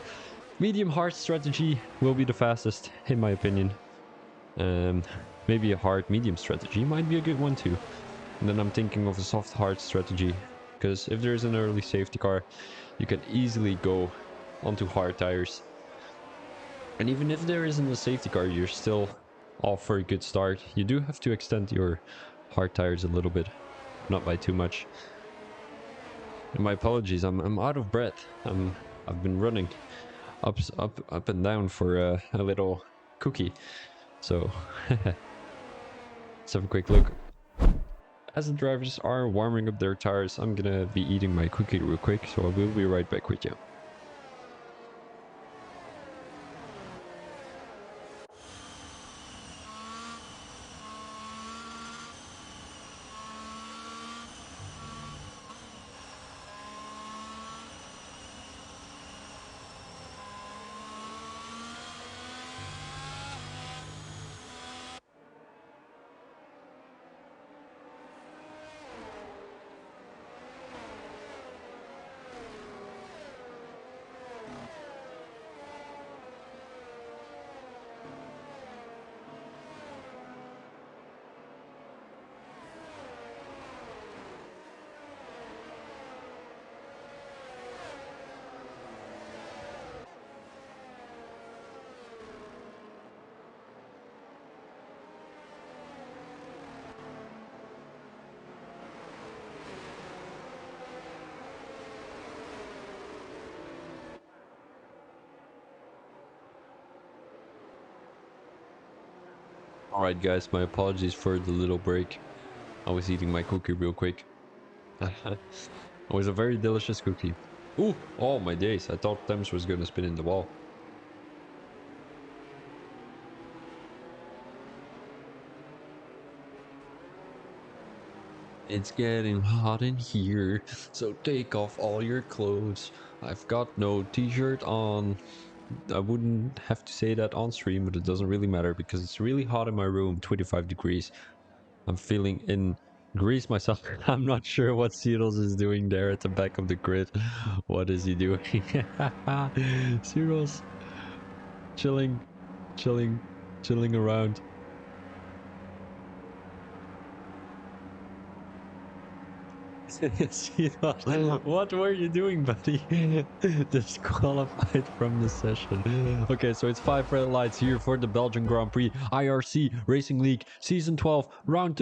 medium hard strategy will be the fastest, in my opinion. Um, Maybe a hard medium strategy might be a good one too. And then I'm thinking of a soft hard strategy, because if there is an early safety car, you can easily go onto hard tires. And even if there isn't a safety car, you're still off for a good start. You do have to extend your hard tires a little bit, not by too much. And my apologies, I'm out of breath. I've been running up and down for a little cookie. So let's have a quick look. As the drivers are warming up their tires, I'm gonna be eating my cookie real quick, so I will be right back with you. Alright guys, my apologies for the little break. I was eating my cookie real quick. It was a very delicious cookie. Ooh, oh my days, I thought Thames was gonna spin in the wall. It's getting hot in here, so take off all your clothes. I've got no t-shirt on. I wouldn't have to say that on stream, but it doesn't really matter because it's really hot in my room, 25 degrees. I'm feeling in Greece myself. I'm not sure what Seedles is doing there at the back of the grid. What is he doing? Seedles, chilling, chilling, chilling around. What were you doing, buddy? Disqualified from the session. Okay, so it's 5 red lights here for the Belgian Grand Prix. IRC Racing League Season 12, round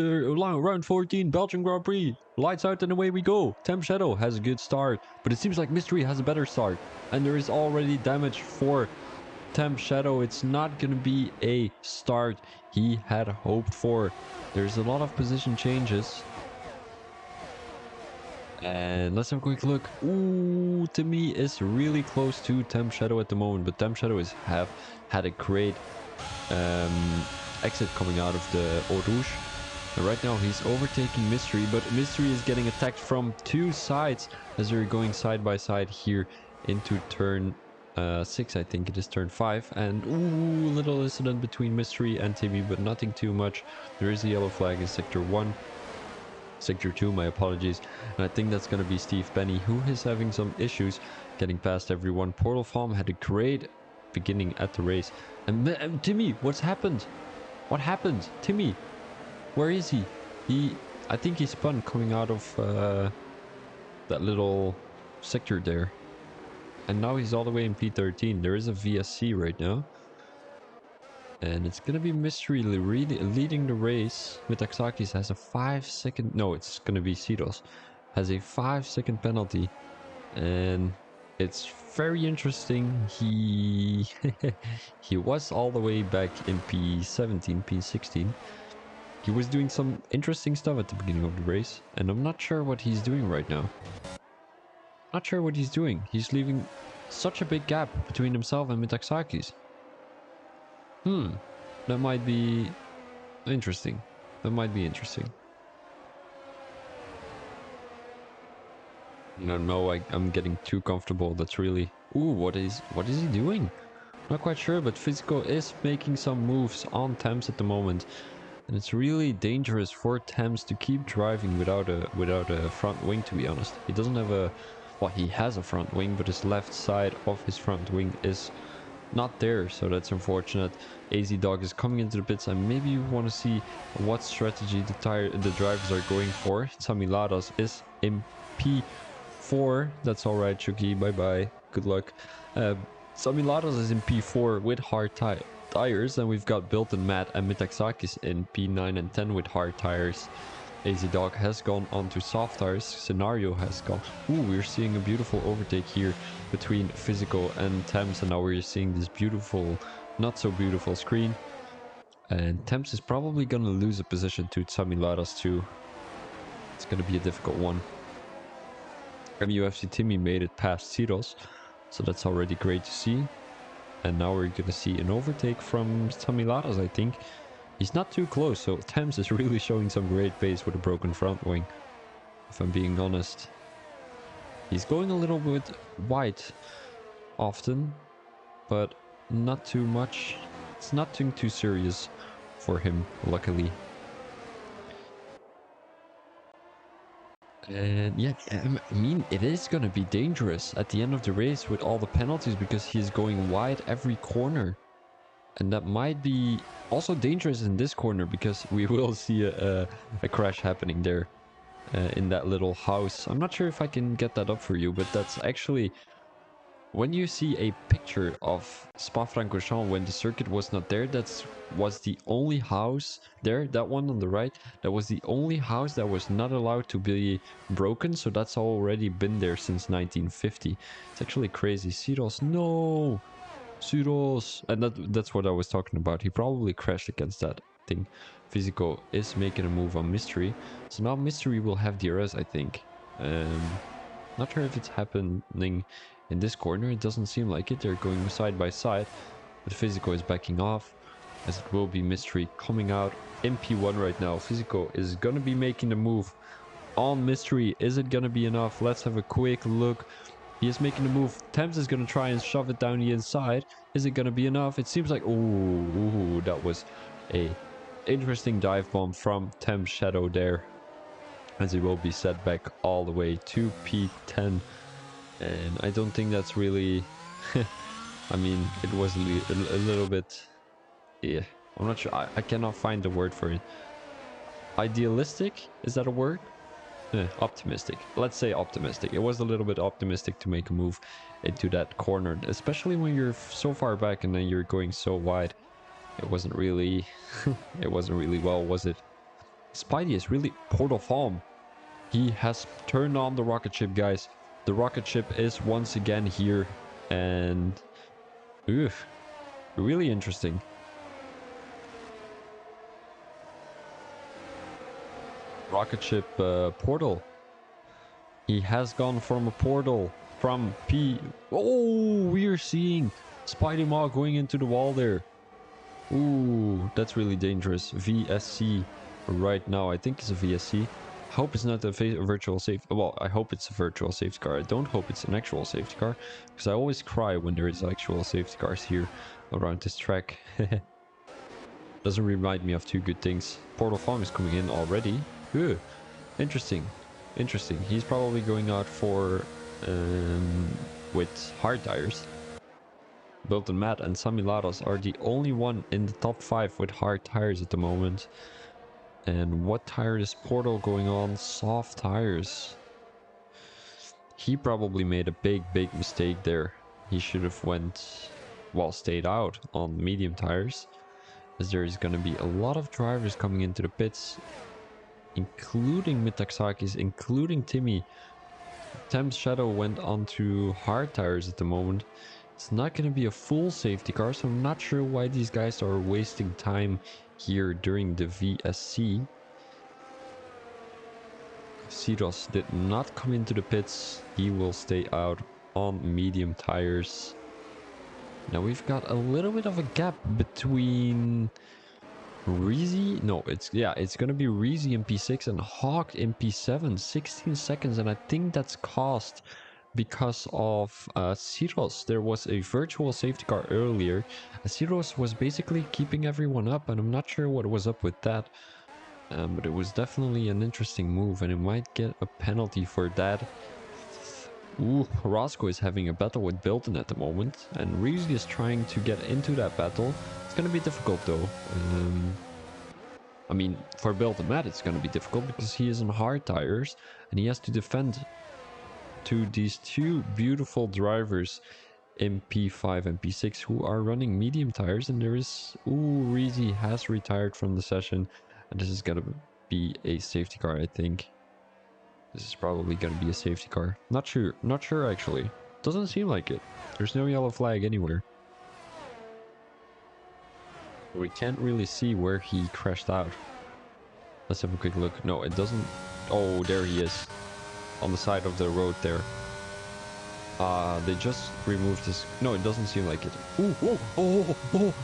14, Belgian Grand Prix. Lights out and away we go. Temp Shadow has a good start, but it seems like Mystery has a better start. And there is already damage for Temp Shadow. It's not going to be a start he had hoped for. There's a lot of position changes. And let's have a quick look. Ooh, Timmy is really close to Temp Shadow at the moment, but Temp Shadow have had a great exit coming out of the Eau Rouge. And right now he's overtaking Mystery, but Mystery is getting attacked from two sides as they're going side by side here into turn 6, I think it is turn 5. And ooh, little incident between Mystery and Timmy, but nothing too much. There is a yellow flag in Sector 1. Sector 2, my apologies. And I think that's going to be Steve Penny, who is having some issues getting past everyone. Portal Farm had a great beginning at the race. And Timmy, what's happened? What happened? Timmy, where is he? I think he spun coming out of that little sector there. And now he's all the way in P13. There is a VSC right now. And it's going to be Mystery leading the race. Metaxakis has a 5-second... No, it's going to be Sidos. Has a 5-second penalty. And it's very interesting. He he was all the way back in P17, P16. He was doing some interesting stuff at the beginning of the race. And I'm not sure what he's doing right now. Not sure what he's doing. He's leaving such a big gap between himself and Metaxakis. Hmm. That might be interesting. That might be interesting. No, no, I'm getting too comfortable. That's really... Ooh, what is he doing? Not quite sure, but Physical is making some moves on Thames at the moment. And it's really dangerous for Thames to keep driving without a front wing, to be honest. He doesn't have a... Well, he has a front wing, but his left side of his front wing is not there, so that's unfortunate. AZ Dog is coming into the pits, and maybe you want to see what strategy the drivers are going for. Samiladas is in P4. That's all right, Chucky. Bye bye. Good luck. Samiladas is in P4 with hard tires, and we've got Built and Matt and Mitaxakis in P9 and 10 with hard tires. AZ Dog has gone onto soft tires. Scenario has gone. Ooh, we're seeing a beautiful overtake here between Physical and Thames, and now we're seeing this beautiful, not so beautiful screen. And Thames is probably gonna lose a position to Tsamilaras too. It's gonna be a difficult one. MUFC Timmy made it past Siros, so that's already great to see. And now we're gonna see an overtake from Tsamilaras, I think. He's not too close, so Thames is really showing some great pace with a broken front wing, if I'm being honest. He's going a little bit wide often, but not too much. It's nothing too serious for him, luckily. And yeah, I mean, it is going to be dangerous at the end of the race with all the penalties because he's going wide every corner. And that might be also dangerous in this corner because we will see a crash happening there in that little house. I'm not sure if I can get that up for you, but that's actually... When you see a picture of Spa-Francorchamps when the circuit was not there, that was the only house there, that one on the right, that was the only house that was not allowed to be broken, so that's already been there since 1950. It's actually crazy. Siros, no! Siros! And that's what I was talking about. He probably crashed against that thing. Physico is making a move on Mystery, so now Mystery will have DRS, I think. Not sure if it's happening in this corner. It doesn't seem like it. They're going side by side, but Physico is backing off, as it will be Mystery coming out in P1 right now. Physico is going to be making the move on Mystery. Is it going to be enough? Let's have a quick look. He is making the move. Thames is going to try and shove it down the inside. Is it going to be enough? It seems like... Ooh, that was a interesting dive bomb from Thames Shadow there, as he will be set back all the way to P10. And I don't think that's really... I mean, it was a little bit... Yeah, I'm not sure. I cannot find the word for it. Idealistic? Is that a word? Optimistic. Let's say optimistic. It was a little bit optimistic to make a move into that corner, especially when you're so far back and then you're going so wide. It wasn't really... it wasn't really well, was it? Spidey is really... Portal Farm. He has turned on the rocket ship, guys. The rocket ship is once again here, and oof, really interesting. Rocket ship portal. He has gone from a portal from P. Oh, we are seeing Spidey Maw going into the wall there. Ooh, that's really dangerous. VSC right now. I think it's a VSC. Hope it's not a virtual safety. Well, I hope it's a virtual safety car. I don't hope it's an actual safety car, because I always cry when there is actual safety cars here around this track. Doesn't remind me of two good things. Portal Farm is coming in already. Ooh, interesting. Interesting. He's probably going out for with hard tires. Built and Matt and Samilados are the only one in the top 5 with hard tires at the moment. And what tire is Portal going on? Soft tires. He probably made a big mistake there. He should have stayed out on medium tires, as there is going to be a lot of drivers coming into the pits, including Mitaxakis, including Timmy. Thames Shadow went onto hard tires at the moment. It's not going to be a full safety car, so I'm not sure why these guys are wasting time here during the VSC. Siros did not come into the pits. He will stay out on medium tires. Now we've got a little bit of a gap between Reezy. No, it's gonna be Reezy in P6 and Hawk in P7. 16 seconds, and I think that's caused because of Siros. There was a virtual safety car earlier. Siros was basically keeping everyone up, and I'm not sure what was up with that. But it was definitely an interesting move, and it might get a penalty for that. Ooh, Roscoe is having a battle with Bilton at the moment, and Reezy is trying to get into that battle. It's gonna be difficult though. I mean, for Bilton Matt, it's gonna be difficult because he is on hard tires, and he has to defend to these two beautiful drivers in P5 and P6 who are running medium tires, and there is... Ooh, Reezy has retired from the session, and this is gonna be a safety car, I think. This is probably gonna be a safety car. Not sure actually. Doesn't seem like it. There's no yellow flag anywhere. We can't really see where he crashed out. Let's have a quick look. No, it doesn't... Oh, there he is. On the side of the road there. They just removed this. No, it doesn't seem like it.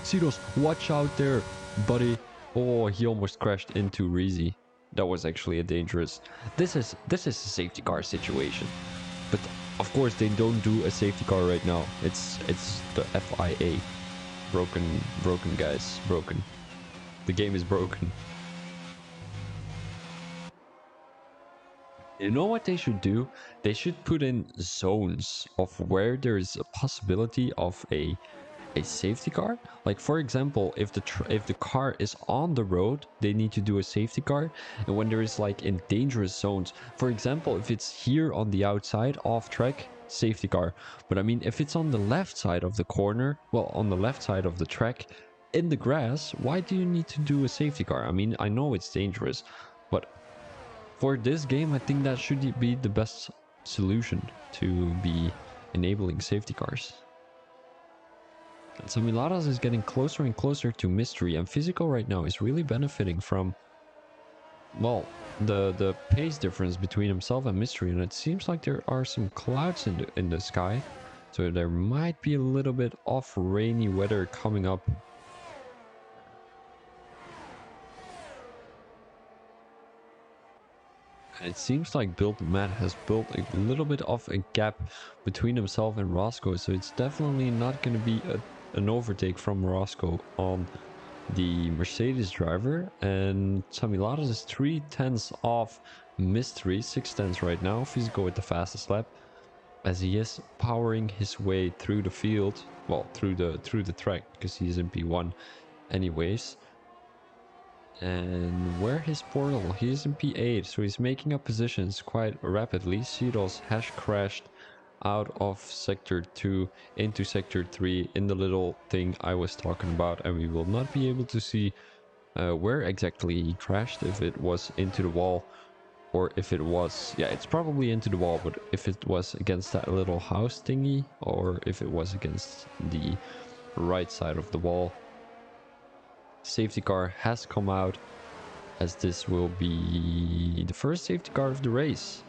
Cedos, watch out there, buddy. Oh, he almost crashed into Reezy. That was actually a dangerous. This is a safety car situation, but of course they don't do a safety car right now. It's the FIA. Broken guys, broken. The game is broken. You know what they should do? They should put in zones of where there is a possibility of a safety car. Like for example, if the car is on the road, they need to do a safety car. And when there is like in dangerous zones, for example, if it's here on the outside off track, safety car. But I mean, if it's on the left side of the corner, well, on the left side of the track in the grass, why do you need to do a safety car? I mean, I know it's dangerous, but for this game, I think that should be the best solution to be enabling safety cars. And so Miladas is getting closer and closer to Mystery, and Physical right now is really benefiting from, well, the pace difference between himself and Mystery, and it seems like there are some clouds in the sky, so there might be a little bit of rainy weather coming up. It seems like Build Matt has built a little bit of a gap between himself and Roscoe, so it's definitely not going to be an overtake from Roscoe on the Mercedes driver. And Samilatos is 3/10 off Mystery, 6/10 right now. Physical with the fastest lap, as he is powering his way through the field, well, through the track, because he's in P1 anyways. And where his portal? He's in P8, so he's making up positions quite rapidly. Seedles has crashed out of sector 2 into sector 3 in the little thing I was talking about, and we will not be able to see where exactly he crashed, if it was into the wall or if it was... Yeah, it's probably into the wall, but if it was against that little house thingy or if it was against the right side of the wall. Safety car has come out, as this will be the first safety car of the race.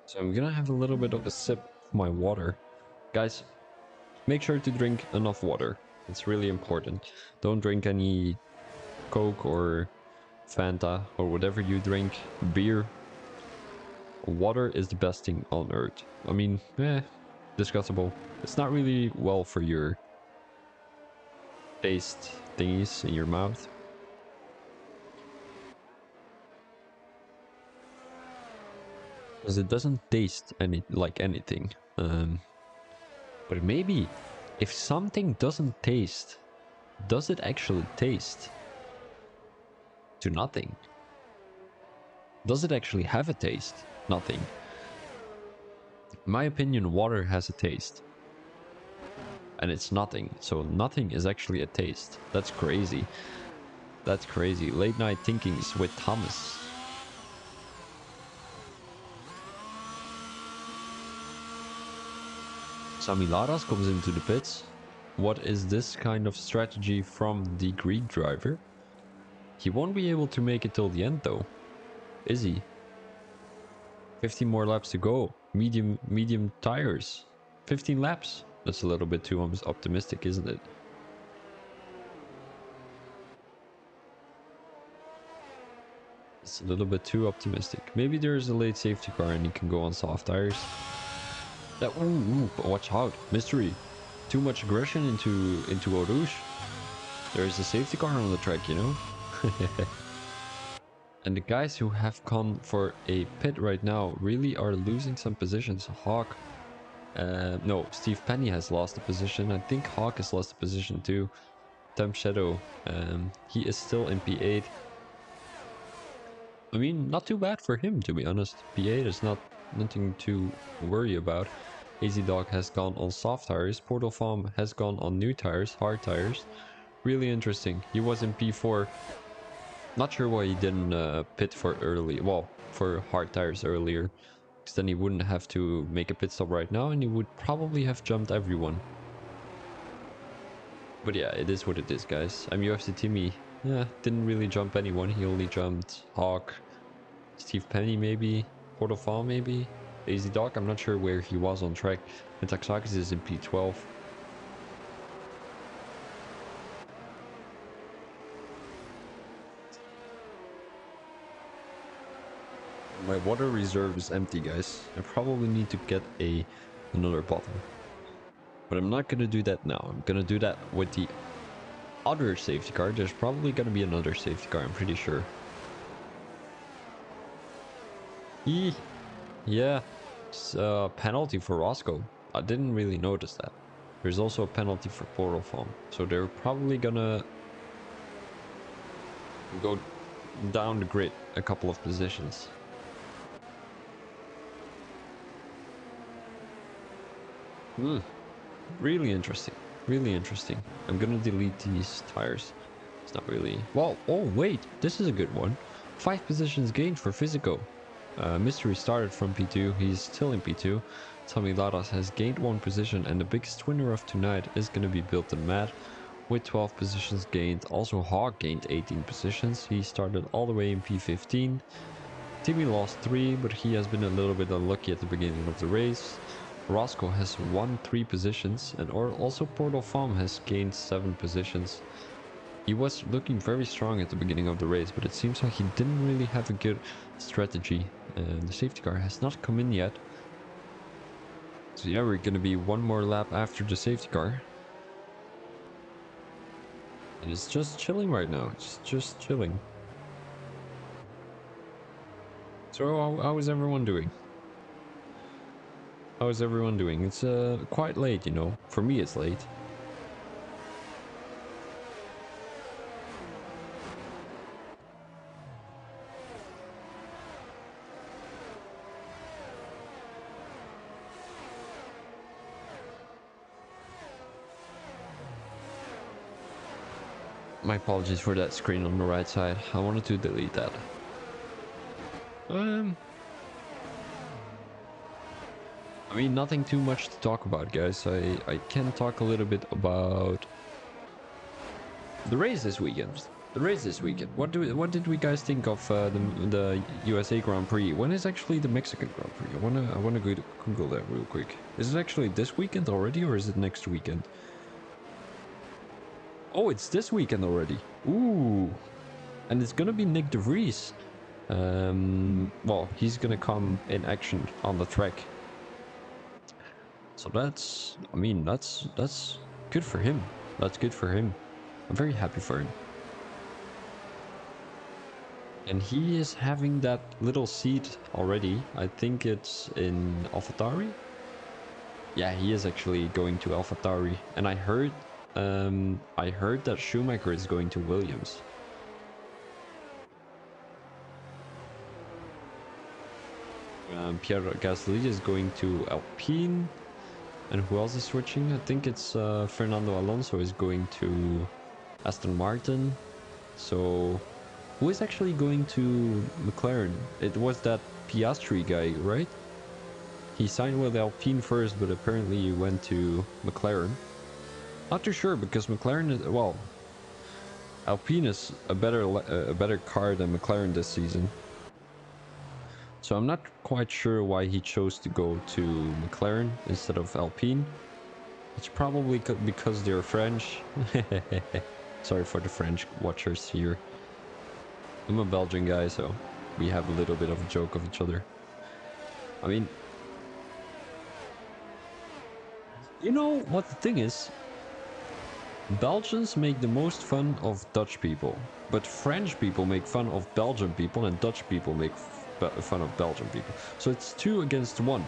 So I'm gonna have a little bit of a sip of my water. Guys, make sure to drink enough water. It's really important. Don't drink any Coke or Fanta or whatever you drink. Beer. Water is the best thing on earth. I mean, discussable. It's not really well for your taste thingies in your mouth. Because it doesn't taste like anything. But maybe if something doesn't taste, does it actually taste? To nothing. Does it actually have a taste? Nothing. In my opinion, water has a taste. And it's nothing. So nothing is actually a taste. That's crazy. That's crazy. Late night thinkings with Thomas. Samilaras comes into the pits. What is this kind of strategy from the Greek driver? He won't be able to make it till the end though, is he? 15 more laps to go. Medium tires. 15 laps. That's a little bit too optimistic, isn't it? It's a little bit too optimistic. Maybe there's a late safety car and he can go on soft tires. Ooh, watch out. Mystery. Too much aggression into Eau Rouge. There is a safety car on the track, you know? And the guys who have gone for a pit right now really are losing some positions. Hawk. No, Steve Penny has lost a position. I think Hawk has lost a position too. Temp Shadow. He is still in P8. I mean, not too bad for him, to be honest. P8 is nothing to worry about. AZ Dog has gone on soft tires. Portal Farm has gone on new tires, hard tires. Really interesting. He was in P4. Not sure why he didn't pit for early. Well, for hard tires earlier. Because then he wouldn't have to make a pit stop right now and he would probably have jumped everyone. But yeah, it is what it is, guys. I'm UFC Timmy. Yeah, didn't really jump anyone. He only jumped Hawk, Steve Penny maybe, Portal Farm maybe, AZ Dog. I'm not sure where he was on track. And Taxakis is in P12. My water reserve is empty, guys. I probably need to get another bottle. But I'm not gonna do that now. I'm gonna do that with the other safety car. There's probably gonna be another safety car, I'm pretty sure. Yeah, it's a penalty for Roscoe. I didn't really notice that. There's also a penalty for Portal Farm. So they're probably gonna go down the grid a couple of positions. Really interesting. Really interesting. I'm gonna delete these tires. It's not really... Well, oh wait, this is a good one. 5 positions gained for Physico. Mystery started from P2, he's still in P2. Tommy Ladas has gained 1 position and the biggest winner of tonight is gonna be Built and Mad with 12 positions gained. Also Hawk gained 18 positions, he started all the way in P15. Timmy lost 3, but he has been a little bit unlucky at the beginning of the race. Roscoe has won 3 positions and also Portal Farm has gained 7 positions. He was looking very strong at the beginning of the race, but it seems like he didn't really have a good strategy. The safety car has not come in yet. So yeah, we're gonna be 1 more lap after the safety car. And it's just chilling right now, it's just chilling. So how is everyone doing? How is everyone doing? It's quite late, you know. For me, it's late. My apologies for that screen on the right side. I wanted to delete that. I mean, nothing too much to talk about, guys. I can talk a little bit about the race this weekend. What did we guys think of the USA Grand Prix? When is actually the Mexican Grand Prix? I wanna go to Google that real quick. Is it actually this weekend already, or is it next weekend? Oh, it's this weekend already. Ooh, and it's gonna be Nick De Vries. Well, he's gonna come in action on the track. So that's, I mean, that's good for him. That's good for him. I'm very happy for him. And he is having that little seat already. I think it's in AlphaTauri. Yeah, he is actually going to AlphaTauri. And I heard that Schumacher is going to Williams. Pierre Gasly is going to Alpine. And who else is switching? I think it's Fernando Alonso is going to Aston Martin. So who is actually going to McLaren? It was that Piastri guy, right? He signed with Alpine first, but apparently he went to McLaren. Not too sure because McLaren is, well, Alpine is a better car than McLaren this season. So I'm not quite sure why he chose to go to McLaren instead of Alpine. It's probably because they're French. Sorry for the French watchers here. I'm a Belgian guy, so we have a little bit of a joke of each other. I mean, you know what the thing is? Belgians make the most fun of Dutch people, but French people make fun of Belgian people, and Dutch people make fun of Belgian people. So it's 2 against 1.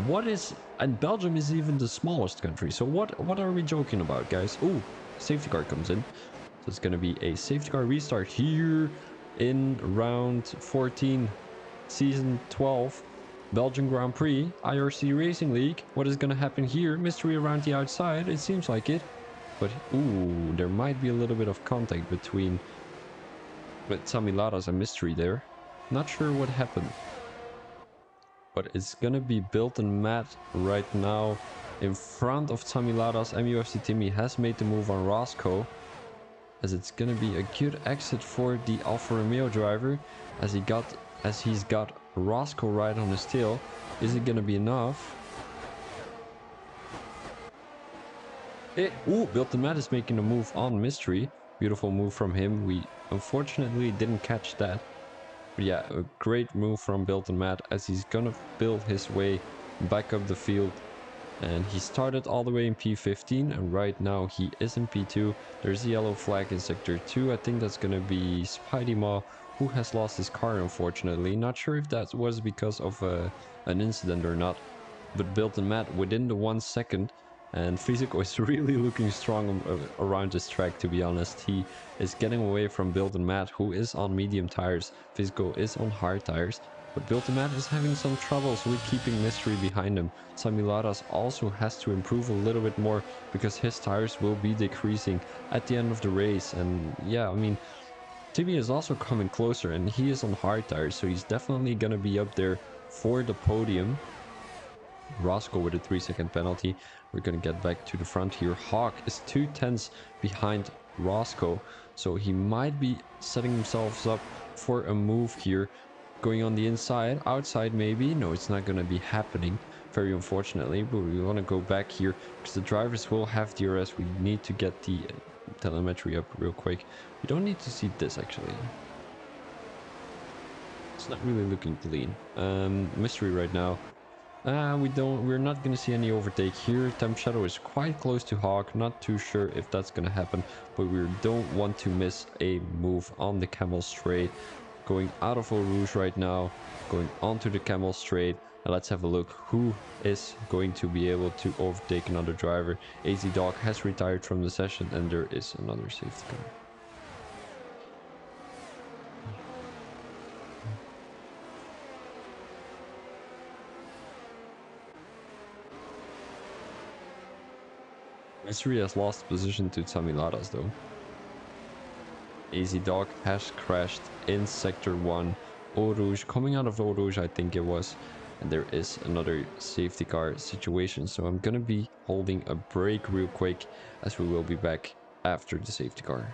What is, and Belgium is even the smallest country. So what are we joking about, guys? Oh, safety car comes in. So it's gonna be a safety car restart here in round 14, season 12, Belgian Grand Prix, IRC Racing League. What is gonna happen here? Mystery around the outside. It seems like it. But, ooh, there might be a little bit of contact between Sami Laras and Mystery there. Not sure what happened. But it's gonna be built and Matt right now in front of Sami Laras. MUFC Timmy has made the move on Roscoe, as it's gonna be a good exit for the Alfa Romeo driver, as he's got Roscoe right on his tail. Is it gonna be enough? Built and Matt is making a move on Mystery. Beautiful move from him. We unfortunately didn't catch that. But yeah, a great move from Built and Matt, as he's gonna build his way back up the field. And he started all the way in P15, and right now he is in P2. There's a yellow flag in sector 2. I think that's gonna be Spidey Maw, who has lost his car, unfortunately. Not sure if that was because of an incident or not. But Built and Matt within the 1 second, and Physical is really looking strong around this track, to be honest. He is getting away from Built and Matt, who is on medium tires. Physical is on hard tires. But Built and Matt is having some troubles with keeping Mystery behind him. Sami Laras also has to improve a little bit more, because his tires will be decreasing at the end of the race. And yeah, I mean, Timmy is also coming closer, and he is on hard tires, so he's definitely going to be up there for the podium. Roscoe with a 3-second penalty. We're going to get back to the front here. Hawk is 2 tenths behind Roscoe, so he might be setting himself up for a move here. Going on the inside, outside maybe. No, it's not going to be happening, very unfortunately. But we want to go back here because the drivers will have DRS. We need to get the telemetry up real quick. We don't need to see this actually. It's not really looking clean. Mystery right now. We're not gonna see any overtake here. Temp Shadow is quite close to Hawk. Not too sure if that's gonna happen, but we don't want to miss a move on the Camel Straight. Going out of Eau Rouge right now, going onto the Camel Straight. And let's have a look who is going to be able to overtake another driver. AZ Dog has retired from the session, and there is another safety car. Mystery has lost position to Sami Laras though. AZ Dog has crashed in Sector 1. Eau Rouge, coming out of Eau Rouge I think it was. And there is another safety car situation. So I'm gonna be holding a break real quick, as we will be back after the safety car.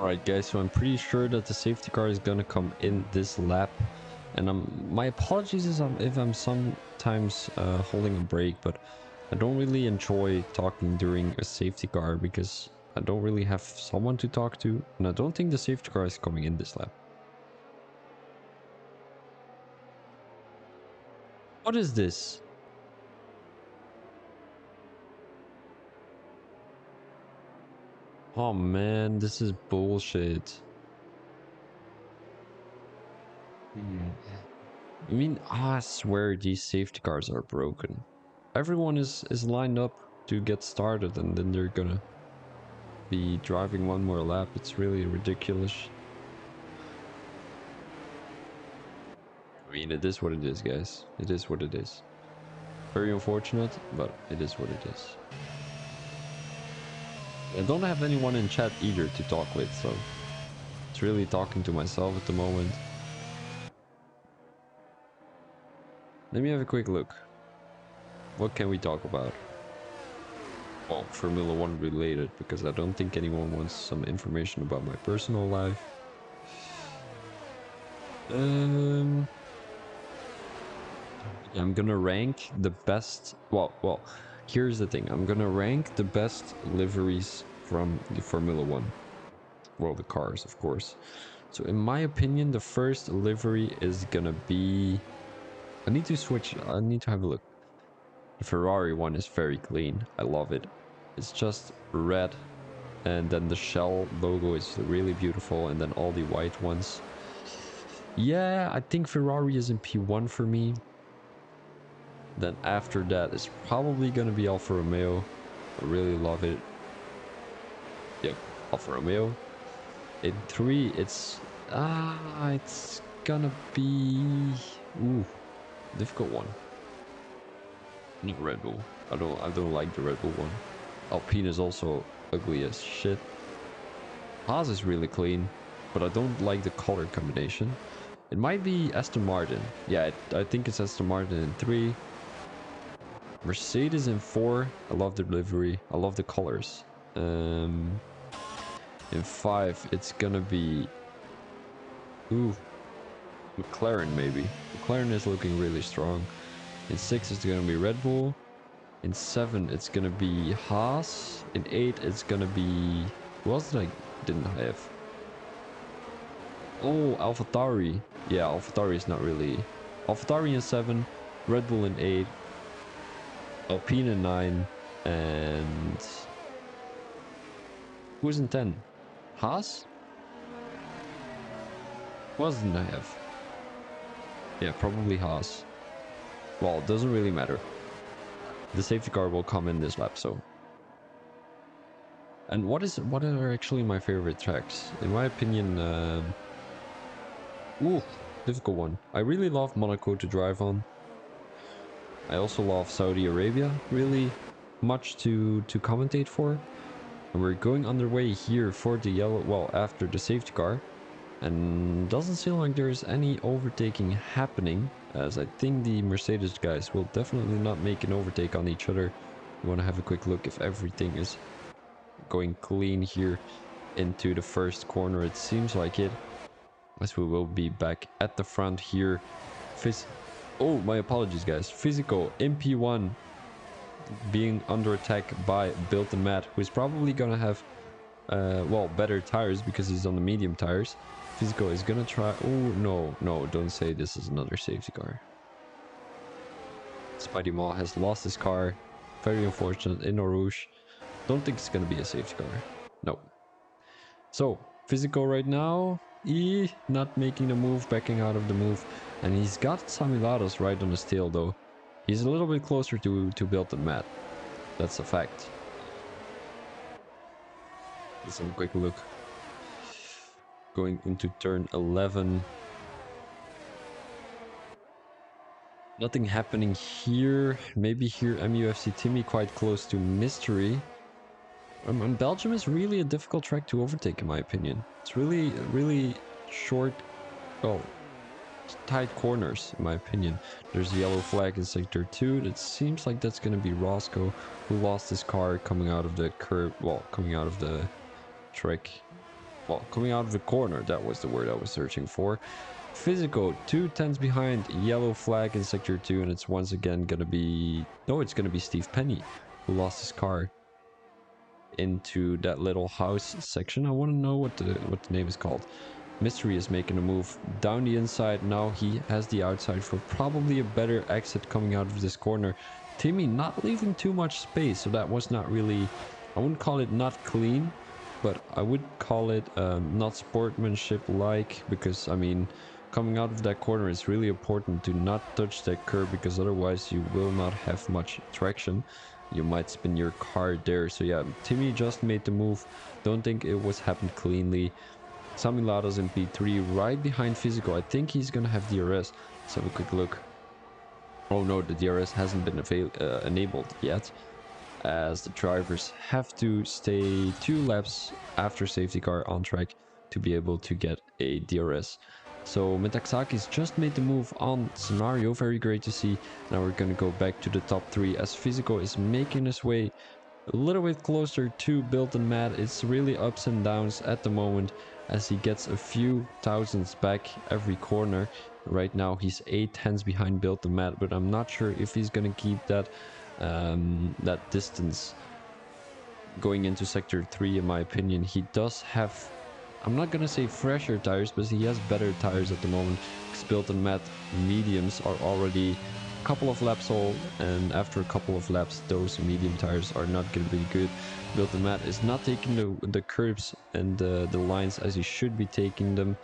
Alright guys, so I'm pretty sure that the safety car is gonna come in this lap. And my apologies if I'm sometimes holding a break, but I don't really enjoy talking during a safety car because I don't really have someone to talk to. And I don't think the safety car is coming in this lap. What is this? Oh man, this is bullshit. I mean, I swear these safety cars are broken. Everyone is lined up to get started and then they're gonna be driving one more lap. It's really ridiculous. I mean, it is what it is, guys. It is what it is. Very unfortunate, but it is what it is. I don't have anyone in chat either to talk with, so it's really talking to myself at the moment. Let me have a quick look. What can we talk about? Well, Formula 1 related, because I don't think anyone wants some information about my personal life. I'm gonna rank the best. Well, here's the thing. I'm gonna rank the best liveries from the Formula 1. Well, the cars, of course. So in my opinion, the first livery is gonna be... I need to switch. I need to have a look. The Ferrari one is very clean. I love it. It's just red. And then the shell logo is really beautiful. And then all the white ones. Yeah, I think Ferrari is in P1 for me. Then after that, it's probably gonna be Alfa Romeo. I really love it. Yep, Alfa Romeo. In 3, it's gonna be difficult one. Not Red Bull. I don't like the Red Bull one. Alpine is also ugly as shit. Haas is really clean, but I don't like the color combination. It might be Aston Martin. Yeah, I think it's Aston Martin in 3. Mercedes in 4. I love the livery. I love the colors. In 5, it's gonna be... McLaren maybe. McLaren is looking really strong. In 6, it's gonna be Red Bull. In 7, it's gonna be Haas. In 8, it's gonna be... Who else didn't have? Oh, AlphaTauri. Yeah, AlphaTauri is not really... AlphaTauri in 7. Red Bull in 8. Alpine in 9. And... Who's in 10? Haas? Who else didn't I have? Yeah, probably Haas. Well, it doesn't really matter. The safety car will come in this lap, so. And what are actually my favorite tracks? In my opinion, difficult one. I really love Monaco to drive on. I also love Saudi Arabia, really much to commentate for. And we're going underway here for the yellow, well, after the safety car. And doesn't seem like there's any overtaking happening, as I think the Mercedes guys will definitely not make an overtake on each other. We want to have a quick look if everything is going clean here into the first corner. It seems like it, as we will be back at the front here. Oh, my apologies guys. Physical MP1 being under attack by Built and Matt, who is probably gonna have well, better tires because he's on the medium tires. Physical is gonna try... Oh, no, don't say this is another safety car. Spidey Maw has lost his car. Very unfortunate in Eau Rouge. Don't think it's gonna be a safety car. No. So, Physical right now, not making the move, backing out of the move. And he's got Samilados right on his tail though. He's a little bit closer to Built than Matt. That's a fact. Let's have a quick look. Going into turn 11. Nothing happening here. Maybe here MUFC Timmy quite close to mystery. And Belgium is really a difficult track to overtake in my opinion. It's really short, well, tight corners in my opinion. There's a yellow flag in sector 2. It seems like that's going to be Roscoe, who lost his car coming out of the curb, well, coming out of the track. well, coming out of the corner, that was the word I was searching for. Physical, 2 tenths behind, yellow flag in sector 2, and it's once again gonna be, no, it's gonna be Steve Penny, who lost his car into that little house section. I want to know what the name is called. Mystery is making a move down the inside. Now he has the outside for probably a better exit coming out of this corner. Timmy not leaving too much space, so that was not really, I wouldn't call it not clean, but I would call it not sportsmanship like, because I mean, coming out of that corner, it's really important to not touch that curb, because otherwise you will not have much traction. You might spin your car there. So yeah, Timmy just made the move. Don't think it was happened cleanly. Sami Lados in P3 right behind Physical. I think he's gonna have DRS. Let's have a quick look. Oh no, the DRS hasn't been enabled yet, as the drivers have to stay 2 laps after safety car on track to be able to get a DRS. So Metaxakis just made the move on Scenario, very great to see. Now we're gonna go back to the top 3 as Physical is making his way a little bit closer to Built and Mad. It's really ups and downs at the moment as he gets a few thousands back every corner. Right now he's 8 tenths behind Built and Mad, but I'm not sure if he's gonna keep that that distance going into sector 3. In my opinion, he does have, I'm not gonna say fresher tires, but he has better tires at the moment, because Built and Mad mediums are already a couple of laps old, and after a couple of laps those medium tires are not gonna be good. Built and Mad is not taking the curves and the lines as he should be taking them,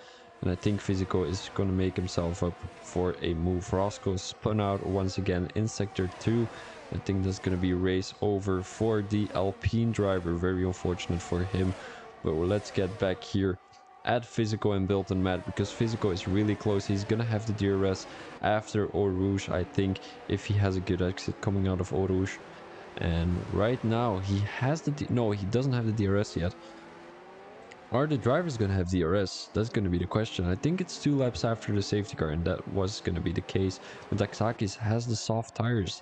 and I think Physico is gonna make himself up for a move. Roscoe spun out once again in sector 2. I think that's going to be a race over for the Alpine driver. Very unfortunate for him. But let's get back here at Physico and Built and Mad, because Physico is really close. He's going to have the DRS after Eau Rouge, I think, if he has a good exit coming out of Eau Rouge. And right now he has the... no, he doesn't have the DRS yet. Are the drivers going to have DRS? That's going to be the question. I think it's 2 laps after the safety car, and that was going to be the case. But Daxakis has the soft tires.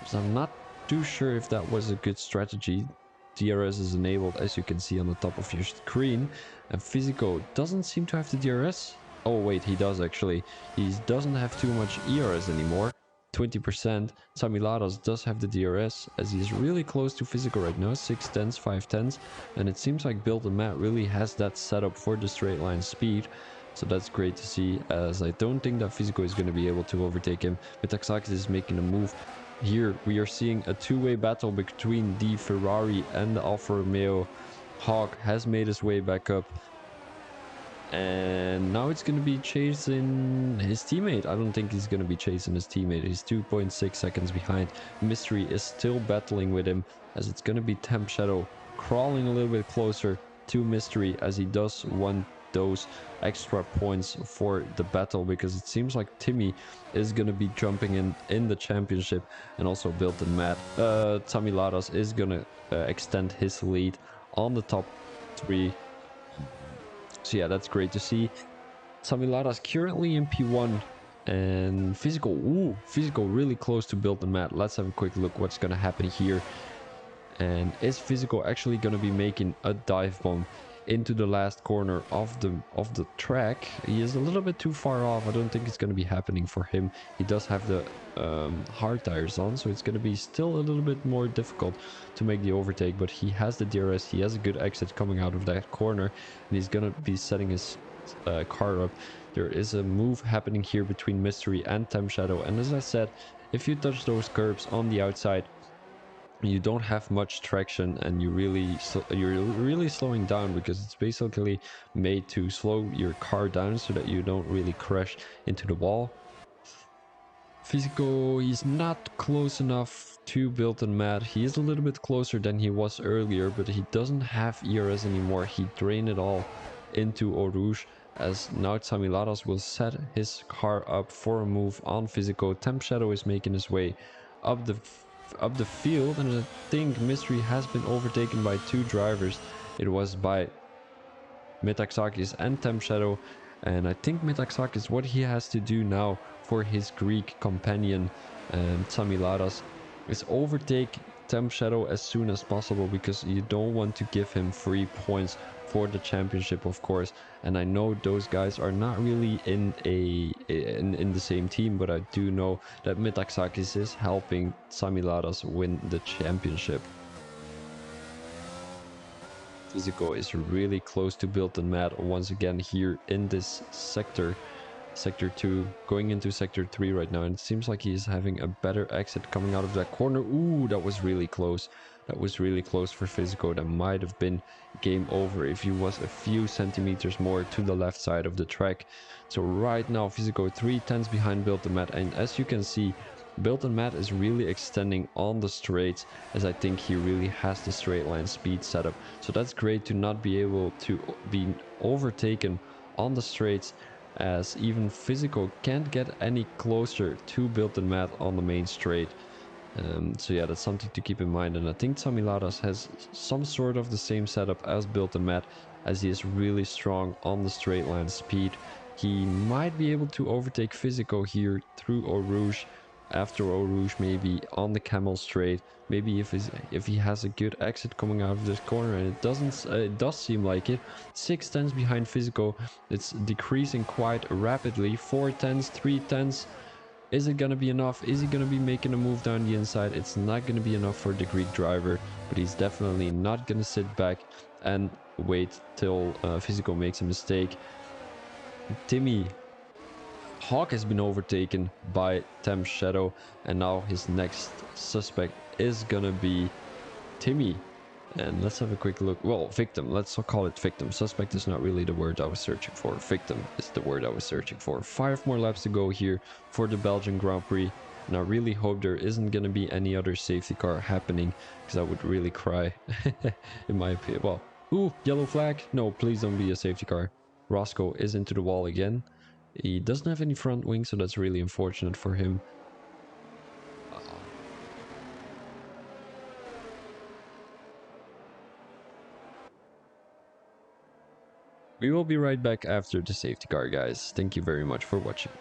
So I'm not too sure if that was a good strategy. DRS is enabled, as you can see on the top of your screen, and Physico doesn't seem to have the DRS. Oh wait, he does actually. He doesn't have too much ERS anymore, 20%. Samilados does have the DRS, as he's really close to Physico right now, 6 tenths, 5 tenths, and it seems like Build and Matt really has that setup for the straight line speed. So that's great to see, as I don't think that Physico is going to be able to overtake him. Metaxakis is making a move. Here we are seeing a two-way battle between the Ferrari and the Alfa Romeo. Hawk has made his way back up, and now it's going to be chasing his teammate. I don't think he's going to be chasing his teammate. He's 2.6 seconds behind. Mystery is still battling with him, as it's going to be Temp Shadow crawling a little bit closer to Mystery, as he does want those extra points for the battle, because it seems like Timmy is gonna be jumping in the championship, and also Built and Mad. Tammy Ladas is gonna extend his lead on the top 3. So yeah, that's great to see. Tammy Ladas currently in P1, and Physical really close to Built and Mad. Let's have a quick look what's gonna happen here. And is Physical actually gonna be making a dive bomb into the last corner of the track? He is a little bit too far off. I don't think it's going to be happening for him. He does have the hard tires on, so it's going to be still a little bit more difficult to make the overtake, but he has the DRS. He has a good exit coming out of that corner, and he's going to be setting his car up. There is a move happening here between Mystery and Temp Shadow, and as I said, if you touch those curbs on the outside, you don't have much traction, and you're really slowing down, because it's basically made to slow your car down so that you don't really crash into the wall. Physico, he's not close enough to Built and Mad. He is a little bit closer than he was earlier, but he doesn't have ERS anymore. He drained it all into Eau Rouge, as now Samilados will set his car up for a move on Physico. Temp Shadow is making his way up the field, and I think Mystery has been overtaken by 2 drivers. It was by Metaxakis and Temp Shadow, and I think Metaxakis, what he has to do now for his Greek companion Samiladas, is overtake Temp Shadow as soon as possible, because you don't want to give him free points for the championship, of course. And I know those guys are not really in the same team, but I do know that Metaxakis is helping Samilaras win the championship. Physical is really close to Built and Mad once again here in this sector. Sector 2, going into Sector 3 right now, and it seems like he's having a better exit coming out of that corner. Ooh, that was really close. That was really close for Physico. That might have been game over if he was a few centimeters more to the left side of the track. So right now, Physico 3 tenths behind Built and Matt, and as you can see, Built and Matt is really extending on the straights, as I think he really has the straight line speed setup. So that's great to not be able to be overtaken on the straights, as even Physical can't get any closer to Built and Matt on the main straight. So yeah, that's something to keep in mind. And I think Samilaras has some sort of the same setup as Built and Matt, as he is really strong on the straight line speed. He might be able to overtake Physico here through Eau Rouge, after Eau Rouge, maybe on the Camel straight. Maybe if he has a good exit coming out of this corner, and it does seem like it. 6 tenths behind Physico. It's decreasing quite rapidly. 4 tenths, 3 tenths. Is it gonna be enough? Is he gonna be making a move down the inside? It's not gonna be enough for the Greek driver, but he's definitely not gonna sit back and wait till Physical makes a mistake. Timmy Hawk has been overtaken by Thames Shadow, and now his next suspect is gonna be Timmy. And let's have a quick look. Well, victim. Let's call it victim. Suspect is not really the word I was searching for. Victim is the word I was searching for. 5 more laps to go here for the Belgian Grand Prix. And I really hope there isn't going to be any other safety car happening, because I would really cry, in my opinion. Well, ooh, yellow flag. No, please don't be a safety car. Roscoe is into the wall again. He doesn't have any front wing, so that's really unfortunate for him. We will be right back after the safety car, guys. Thank you very much for watching.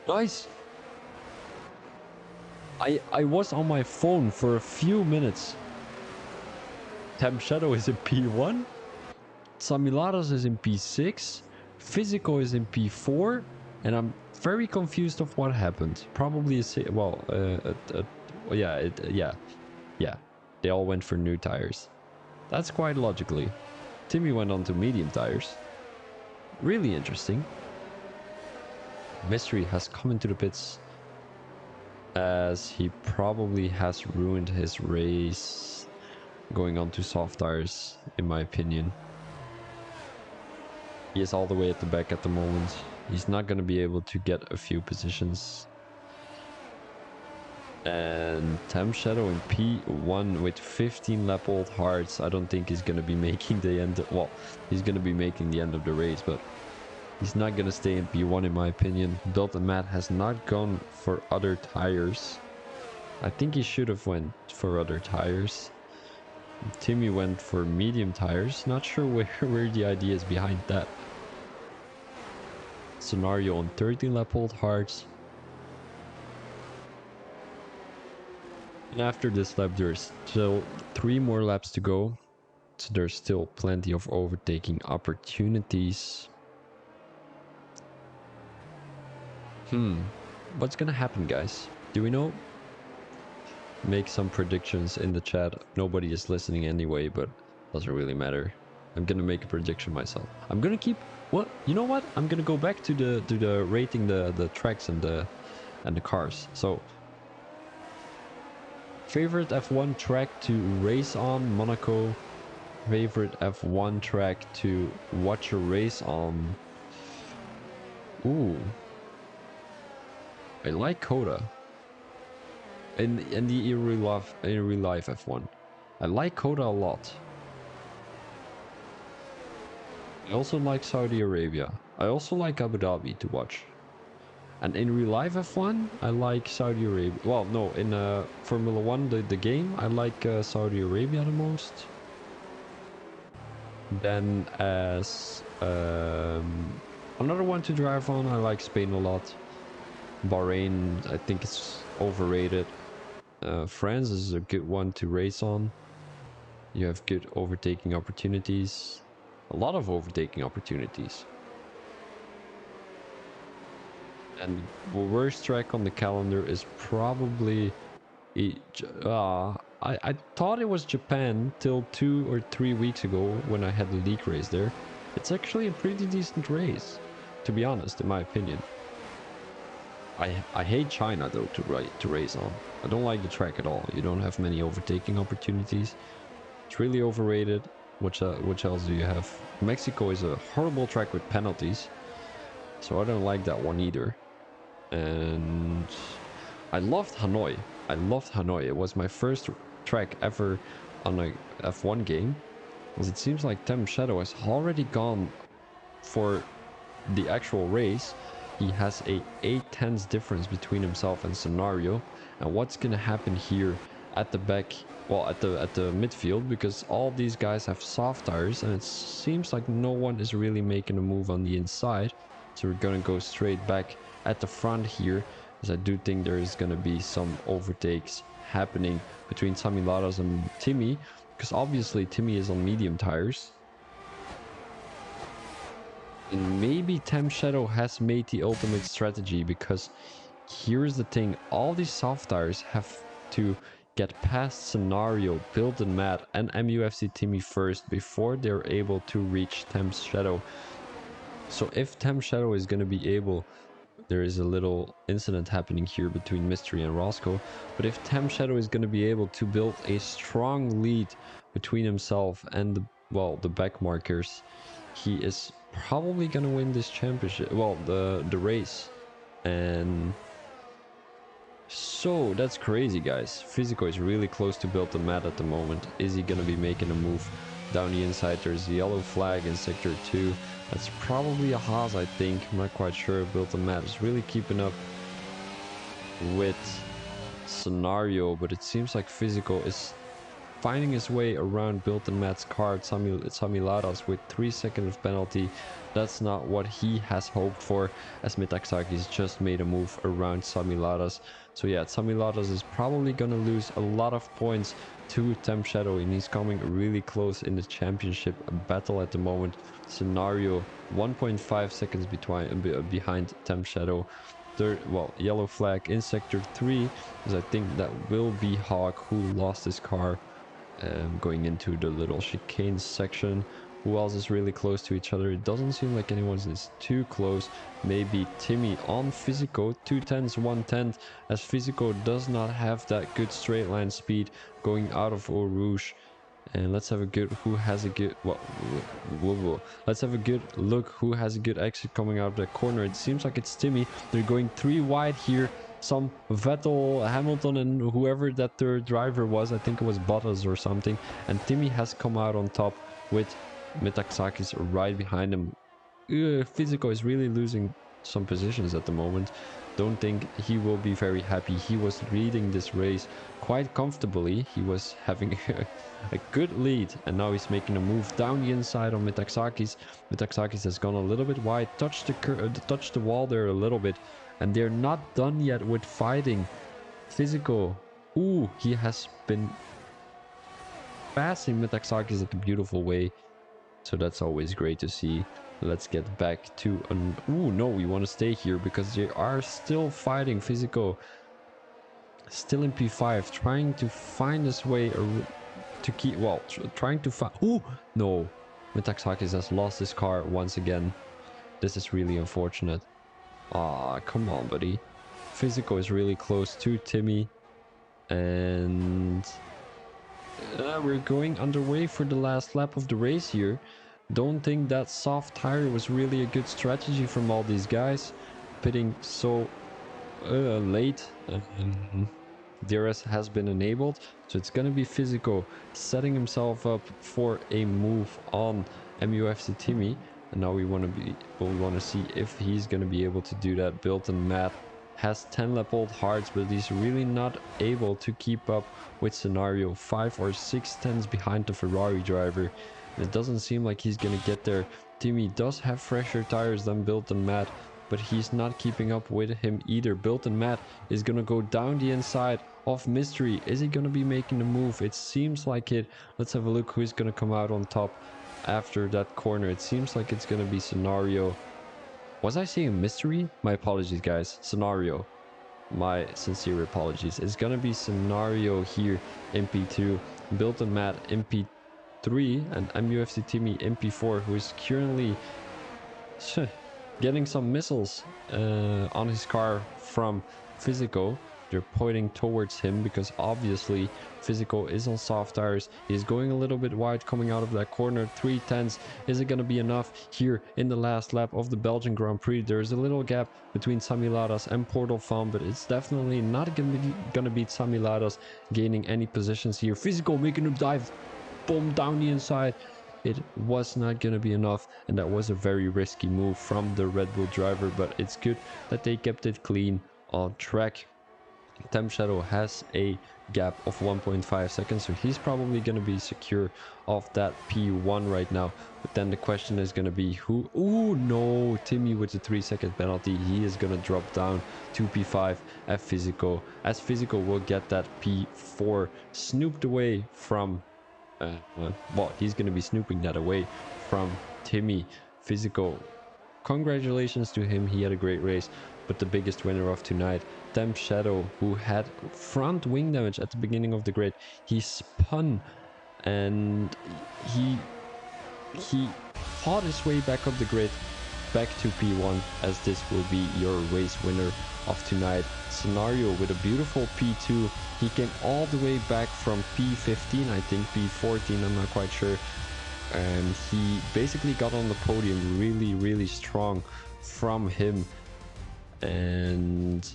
Guys, I was on my phone for a few minutes. Temp Shadow is in P1. Samilados is in P6. Physical is in P4. And I'm very confused of what happened. Probably yeah. They all went for new tires. That's quite logically. Timmy went on to medium tires. Really interesting. Mystery has come into the pits as he probably has ruined his race going on to soft tires, in my opinion. He is all the way at the back at the moment. He's not going to be able to get a few positions. And Temp Shadow in P1 with 15 lap old hearts. I don't think he's going to be making the end. Well, he's going to be making the end of the race, but he's not going to stay in P1 in my opinion. Built and Matt has not gone for other tires. I think he should have went for other tires. Timmy went for medium tires. Not sure where the idea is behind that. Scenario on 13 lap old hearts. And after this lap, there's still 3 more laps to go. So there's still plenty of overtaking opportunities. What's gonna happen, guys? Do we know? Make some predictions in the chat. Nobody is listening anyway, but doesn't really matter. I'm gonna make a prediction myself. I'm gonna keep... Well, you know what? I'm gonna go back to the rating the tracks and the cars. So... Favorite F1 track to race on, Monaco. Favorite F1 track to watch a race on. Ooh. I like Coda. In the real life F1. I like Coda a lot. I also like Saudi Arabia. I also like Abu Dhabi to watch. And in real life F1, I like Saudi Arabia. Well, no, in Formula 1, the game, I like Saudi Arabia the most. Then as another one to drive on, I like Spain a lot. Bahrain, I think it's overrated. France is a good one to race on. You have good overtaking opportunities. A lot of overtaking opportunities. And the worst track on the calendar is probably... I thought it was Japan till 2 or 3 weeks ago when I had the league race there. It's actually a pretty decent race, to be honest, in my opinion. I hate China though to race on. I don't like the track at all. You don't have many overtaking opportunities. It's really overrated. What else do you have? Mexico is a horrible track with penalties, so I don't like that one either. And I loved Hanoi. It was my first track ever on a F1 game, because it seems like Temp Shadow has already gone for the actual race. He has a 8/10 difference between himself and Scenario. And what's gonna happen here at the back, well, at the midfield, because all these guys have soft tires and it seems like no one is really making a move on the inside. So we're gonna go straight back at the front here, because I do think there is gonna be some overtakes happening between Sami Laras and Timmy, because obviously Timmy is on medium tires. And maybe Temp Shadow has made the ultimate strategy, because here's the thing, all these soft tires have to get past Scenario, Build and Matt, and MUFC Timmy first before they're able to reach Temp Shadow. So if Temp Shadow is going to be able... There is a little incident happening here between Mystery and Roscoe, but if Temp Shadow is going to be able to build a strong lead between himself and the back markers, he is probably going to win this championship, well, the race. And so that's crazy, guys. Physico is really close to Build the Mat at the moment. Is he going to be making a move down the inside? There's the yellow flag in sector 2. That's probably a Haas, I think. I'm not quite sure. Build the Mat is really keeping up with Scenario, but it seems like Physical is finding his way around Built and Matt's car. Sami Ladas with 3 seconds of penalty. That's not what he has hoped for, as Metaxakis just made a move around Sami Ladas. So yeah, Sami Ladas is probably gonna lose a lot of points to Temp Shadow, and he's coming really close in the championship battle at the moment. Scenario 1.5 seconds behind Temp Shadow. Third, well, yellow flag in sector 3, because I think that will be Hawk, who lost his car going into the little chicane section. Who else is really close to each other? It doesn't seem like anyone is too close. Maybe Timmy on Physico, 2 tenths, 1 tenth, as Physico does not have that good straight line speed going out of Eau Rouge. And let's have a good let's have a good look who has a good exit coming out of that corner. It seems like it's Timmy. They're going 3 wide here. Some Vettel, Hamilton, and whoever that third driver was, I think it was Bottas or something, and Timmy has come out on top with Metaxakis right behind him. Physico is really losing some positions at the moment. Don't think he will be very happy. He was leading this race quite comfortably. He was having a good lead, and now he's making a move down the inside on Metaxakis. Metaxakis has gone a little bit wide, touched the wall there a little bit, and they're not done yet with fighting. Physico, he has been passing Metaxakis in a beautiful way, so that's always great to see. Let's get back to no, we want to stay here because they are still fighting. Physico still in P5, trying to find his way to keep, well, trying to find, no, Metaxakis has lost his car once again. This is really unfortunate. Come on, buddy. Physico is really close to Timmy, and we're going underway for the last lap of the race here. Don't think that soft tire was really a good strategy from all these guys, pitting so late. DRS has been enabled, so it's gonna be Physico setting himself up for a move on MUFC Timmy, and now we want to see if he's gonna be able to do that. Built and Matt has 10 lap old hards, but he's really not able to keep up with Scenario, 5 or 6 tenths behind the Ferrari driver. It doesn't seem like he's gonna get there. Timmy does have fresher tires than Built and Matt, but he's not keeping up with him either. Built and Matt is gonna go down the inside of Mystery. Is he gonna be making a move? It seems like it. Let's have a look who's gonna come out on top after that corner. It seems like it's gonna be Scenario. Was I saying Mystery? My apologies, guys. Scenario. My sincere apologies. It's gonna be Scenario here in P2. Built and Matt in P3, and MUFC Timmy in P4, who is currently getting some missiles on his car from Physico. They're pointing towards him because obviously Physico is on soft tires. He's going a little bit wide coming out of that corner. 3 tenths. Is it going to be enough here in the last lap of the Belgian Grand Prix? There's a little gap between Sami Ladas and Portal Farm, but it's definitely not going to beat Sami Ladas gaining any positions here. Physico making a dive bomb down the inside. It was not going to be enough, and that was a very risky move from the Red Bull driver, but it's good that they kept it clean on track. Temp Shadow has a gap of 1.5 seconds, so he's probably going to be secure off that P1 right now. But then the question is going to be who... no, Timmy with the 3-second penalty. He is going to drop down to P5 at Physico, as Physico will get that P4 snooped away from... well, he's going to be snooping that away from Timmy. Physico, congratulations to him. He had a great race, but the biggest winner of tonight, Temp Shadow, who had front wing damage at the beginning of the grid. He spun and he fought his way back up the grid, back to P1, as this will be your race winner of tonight. Scenario with a beautiful P2. He came all the way back from P15, I think, P14, I'm not quite sure. And he basically got on the podium really strong from him. And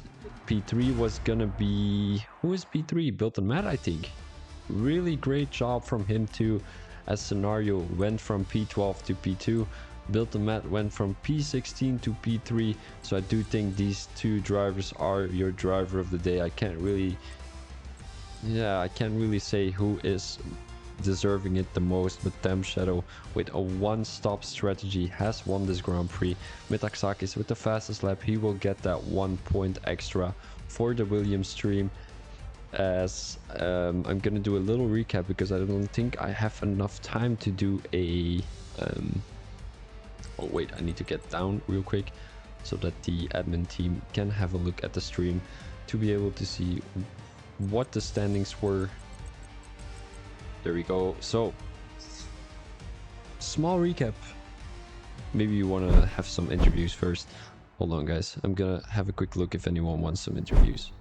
P3 was gonna be... who is P3? Built and Matt, I think. Really great job from him too, as Scenario went from P12 to P2. Built and Matt went from P16 to P3. So I do think these two drivers are your driver of the day. I can't really Yeah, I can't really say who is deserving it the most, but Tem Shadow with a one-stop strategy has won this Grand Prix. Metaxakis with the fastest lap, he will get that 1 point extra for the Williams stream. As I'm gonna do a little recap because I don't think I have enough time to do a oh wait, I need to get down real quick so that the admin team can have a look at the stream to be able to see what the standings were. There we go. So, small recap. Maybe you want to have some interviews first. Hold on, guys. I'm gonna have a quick look if anyone wants some interviews.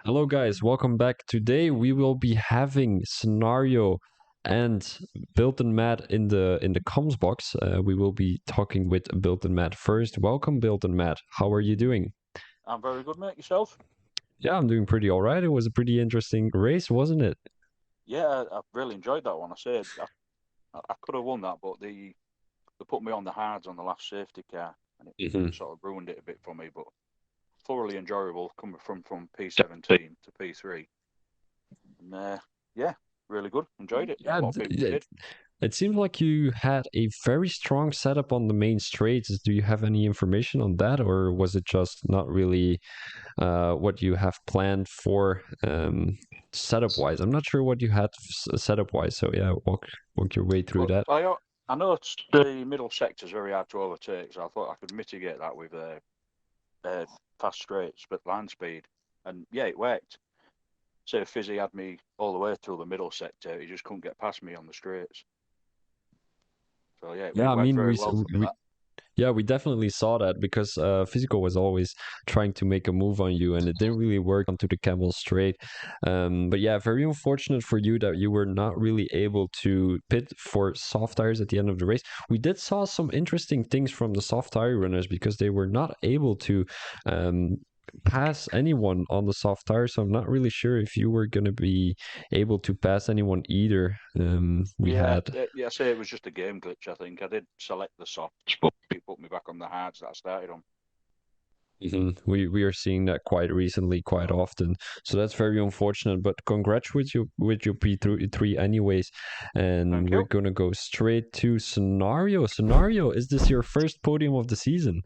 Hello, guys. Welcome back. Today we will be having scenario and Built and Matt in the comms box. We will be talking with Built and Matt first. Welcome, Built and Matt. How are you doing? I'm very good, mate. Yourself? Yeah, I'm doing pretty all right. It was a pretty interesting race, wasn't it? Yeah, I really enjoyed that one. I said I could have won that, but they put me on the hards on the last safety car, and Hmm. it sort of ruined it a bit for me. But thoroughly enjoyable coming from P17 to P3, and yeah, really good. Enjoyed it. Yeah, A lot of people did. It seems like you had a very strong setup on the main straights. Do you have any information on that, or was it just not really what you have planned for setup wise? I'm not sure what you had setup wise. So yeah, walk your way through But that. I noticed the middle sector's very hard to overtake, so I thought I could mitigate that with uh, fast straights, but line speed. And yeah, it worked. So Fizzy had me all the way through the middle sector. He just couldn't get past me on the straights. So yeah, Yeah, it I worked mean very well for me. we That. yeah, we definitely saw that because Physical was always trying to make a move on you, and it didn't really work onto the camel straight. But yeah, very unfortunate for you that you were not really able to pit for soft tires at the end of the race. We did saw some interesting things from the soft tire runners because they were not able to um, pass anyone on the soft tire. So I'm not really sure if you were going to be able to pass anyone either. We Yeah, had yeah. I say it was just a game glitch. I think I did select the softs, but it put me back on the hards that I started on. We are seeing that quite recently, quite often. So that's very unfortunate. But congrats with your P3 anyways. And Thank we're you. gonna go straight to scenario. Scenario, is this your first podium of the season?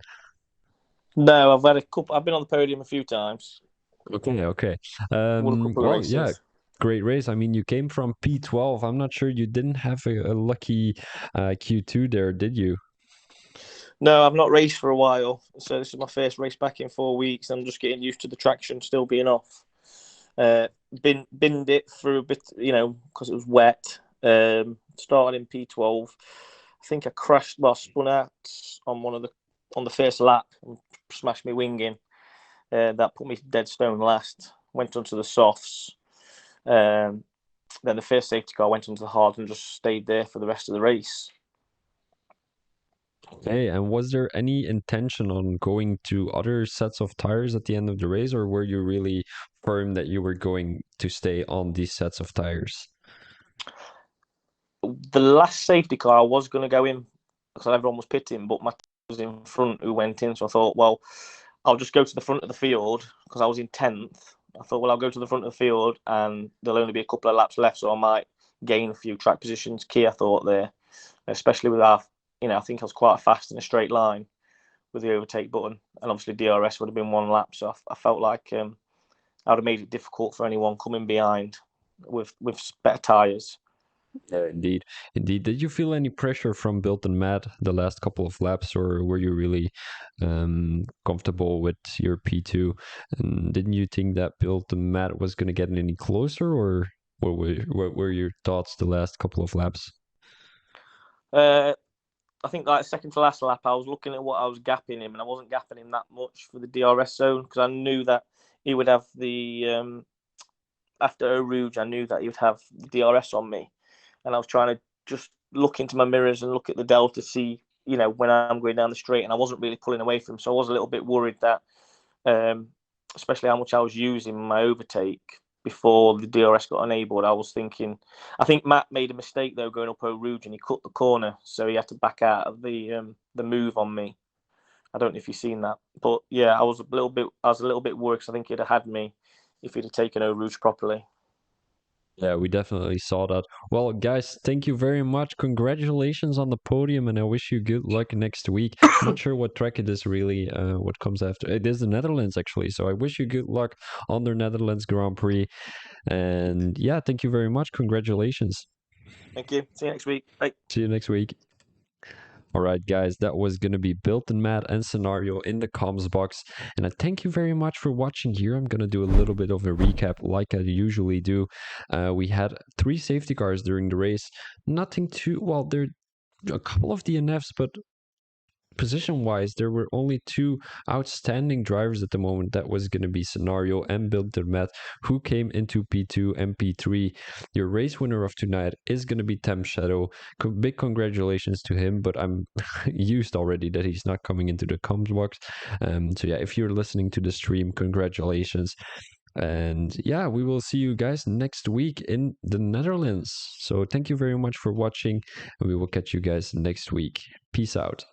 No, I've had a couple. I've been on the podium a few times. Okay, okay. Won a couple of Well, yeah, races. great race. I mean, you came from P12. I'm not sure you didn't have a lucky Q2 there, did you? No, I've not raced for a while, so this is my first race back in 4 weeks. I'm just getting used to the traction still being off. Binned it for a bit, because it was wet. Started in P12. I think I crashed, well, spun out on the first lap and smashed my wing in. That put me dead stone last. Went onto the softs. Um, then the first safety car went onto the hard and just stayed there for the rest of the race. Okay, and was there any intention on going to other sets of tires at the end of the race, or were you really firm that you were going to stay on these sets of tires? The last safety car I was going to go in because everyone was pitting, but my was in front who went in. So I thought, well, I'll just go to the front of the field because I was in 10th. I thought, well, I'll go to the front of the field and there'll only be a couple of laps left, so I might gain a few track positions. Key, I thought there, especially with our, I think I was quite fast in a straight line with the overtake button, and obviously DRS would have been one lap, so I felt like I would have made it difficult for anyone coming behind with better tyres. Yeah, indeed. Indeed. Did you feel any pressure from Built and Matt the last couple of laps, or were you really comfortable with your P2? And didn't you think that Built and Matt was going to get any closer, or what were your thoughts the last couple of laps? Uh, I think like second to last lap, I was looking at what I was gapping him, and I wasn't gapping him that much for the DRS zone because I knew that he would have the after Eau Rouge. I knew that he would have the DRS on me, and I was trying to just look into my mirrors and look at the delta, see when I'm going down the straight, and I wasn't really pulling away from him, so I was a little bit worried that, especially how much I was using my overtake before the DRS got enabled. I think Matt made a mistake though going up Eau Rouge and he cut the corner, so he had to back out of the move on me. I don't know if you've seen that, but yeah, I was a little bit worried because I think he'd have had me if he'd have taken Eau Rouge properly. Yeah, we definitely saw that. Well, guys, thank you very much. Congratulations on the podium, and I wish you good luck next week. I'm not sure what track it is really, what comes after. It is the Netherlands, actually. So I wish you good luck on the Netherlands Grand Prix. And yeah, thank you very much. Congratulations. Thank you. See you next week. Bye. See you next week. All right, guys, that was going to be Built and Matt and Scenario in the comms box. And I thank you very much for watching here. I'm going to do a little bit of a recap like I usually do. We had 3 safety cars during the race. Nothing too, well, there are a couple of DNFs, but position wise, there were only 2 outstanding drivers at the moment. That was going to be Scenario and Build the Met, who came into P2 and P3. Your race winner of tonight is going to be Tem Shadow. Big congratulations to him, but I'm used already that he's not coming into the comms box. So yeah, if you're listening to the stream, congratulations. And yeah, we will see you guys next week in the Netherlands. So thank you very much for watching, and we will catch you guys next week. Peace out.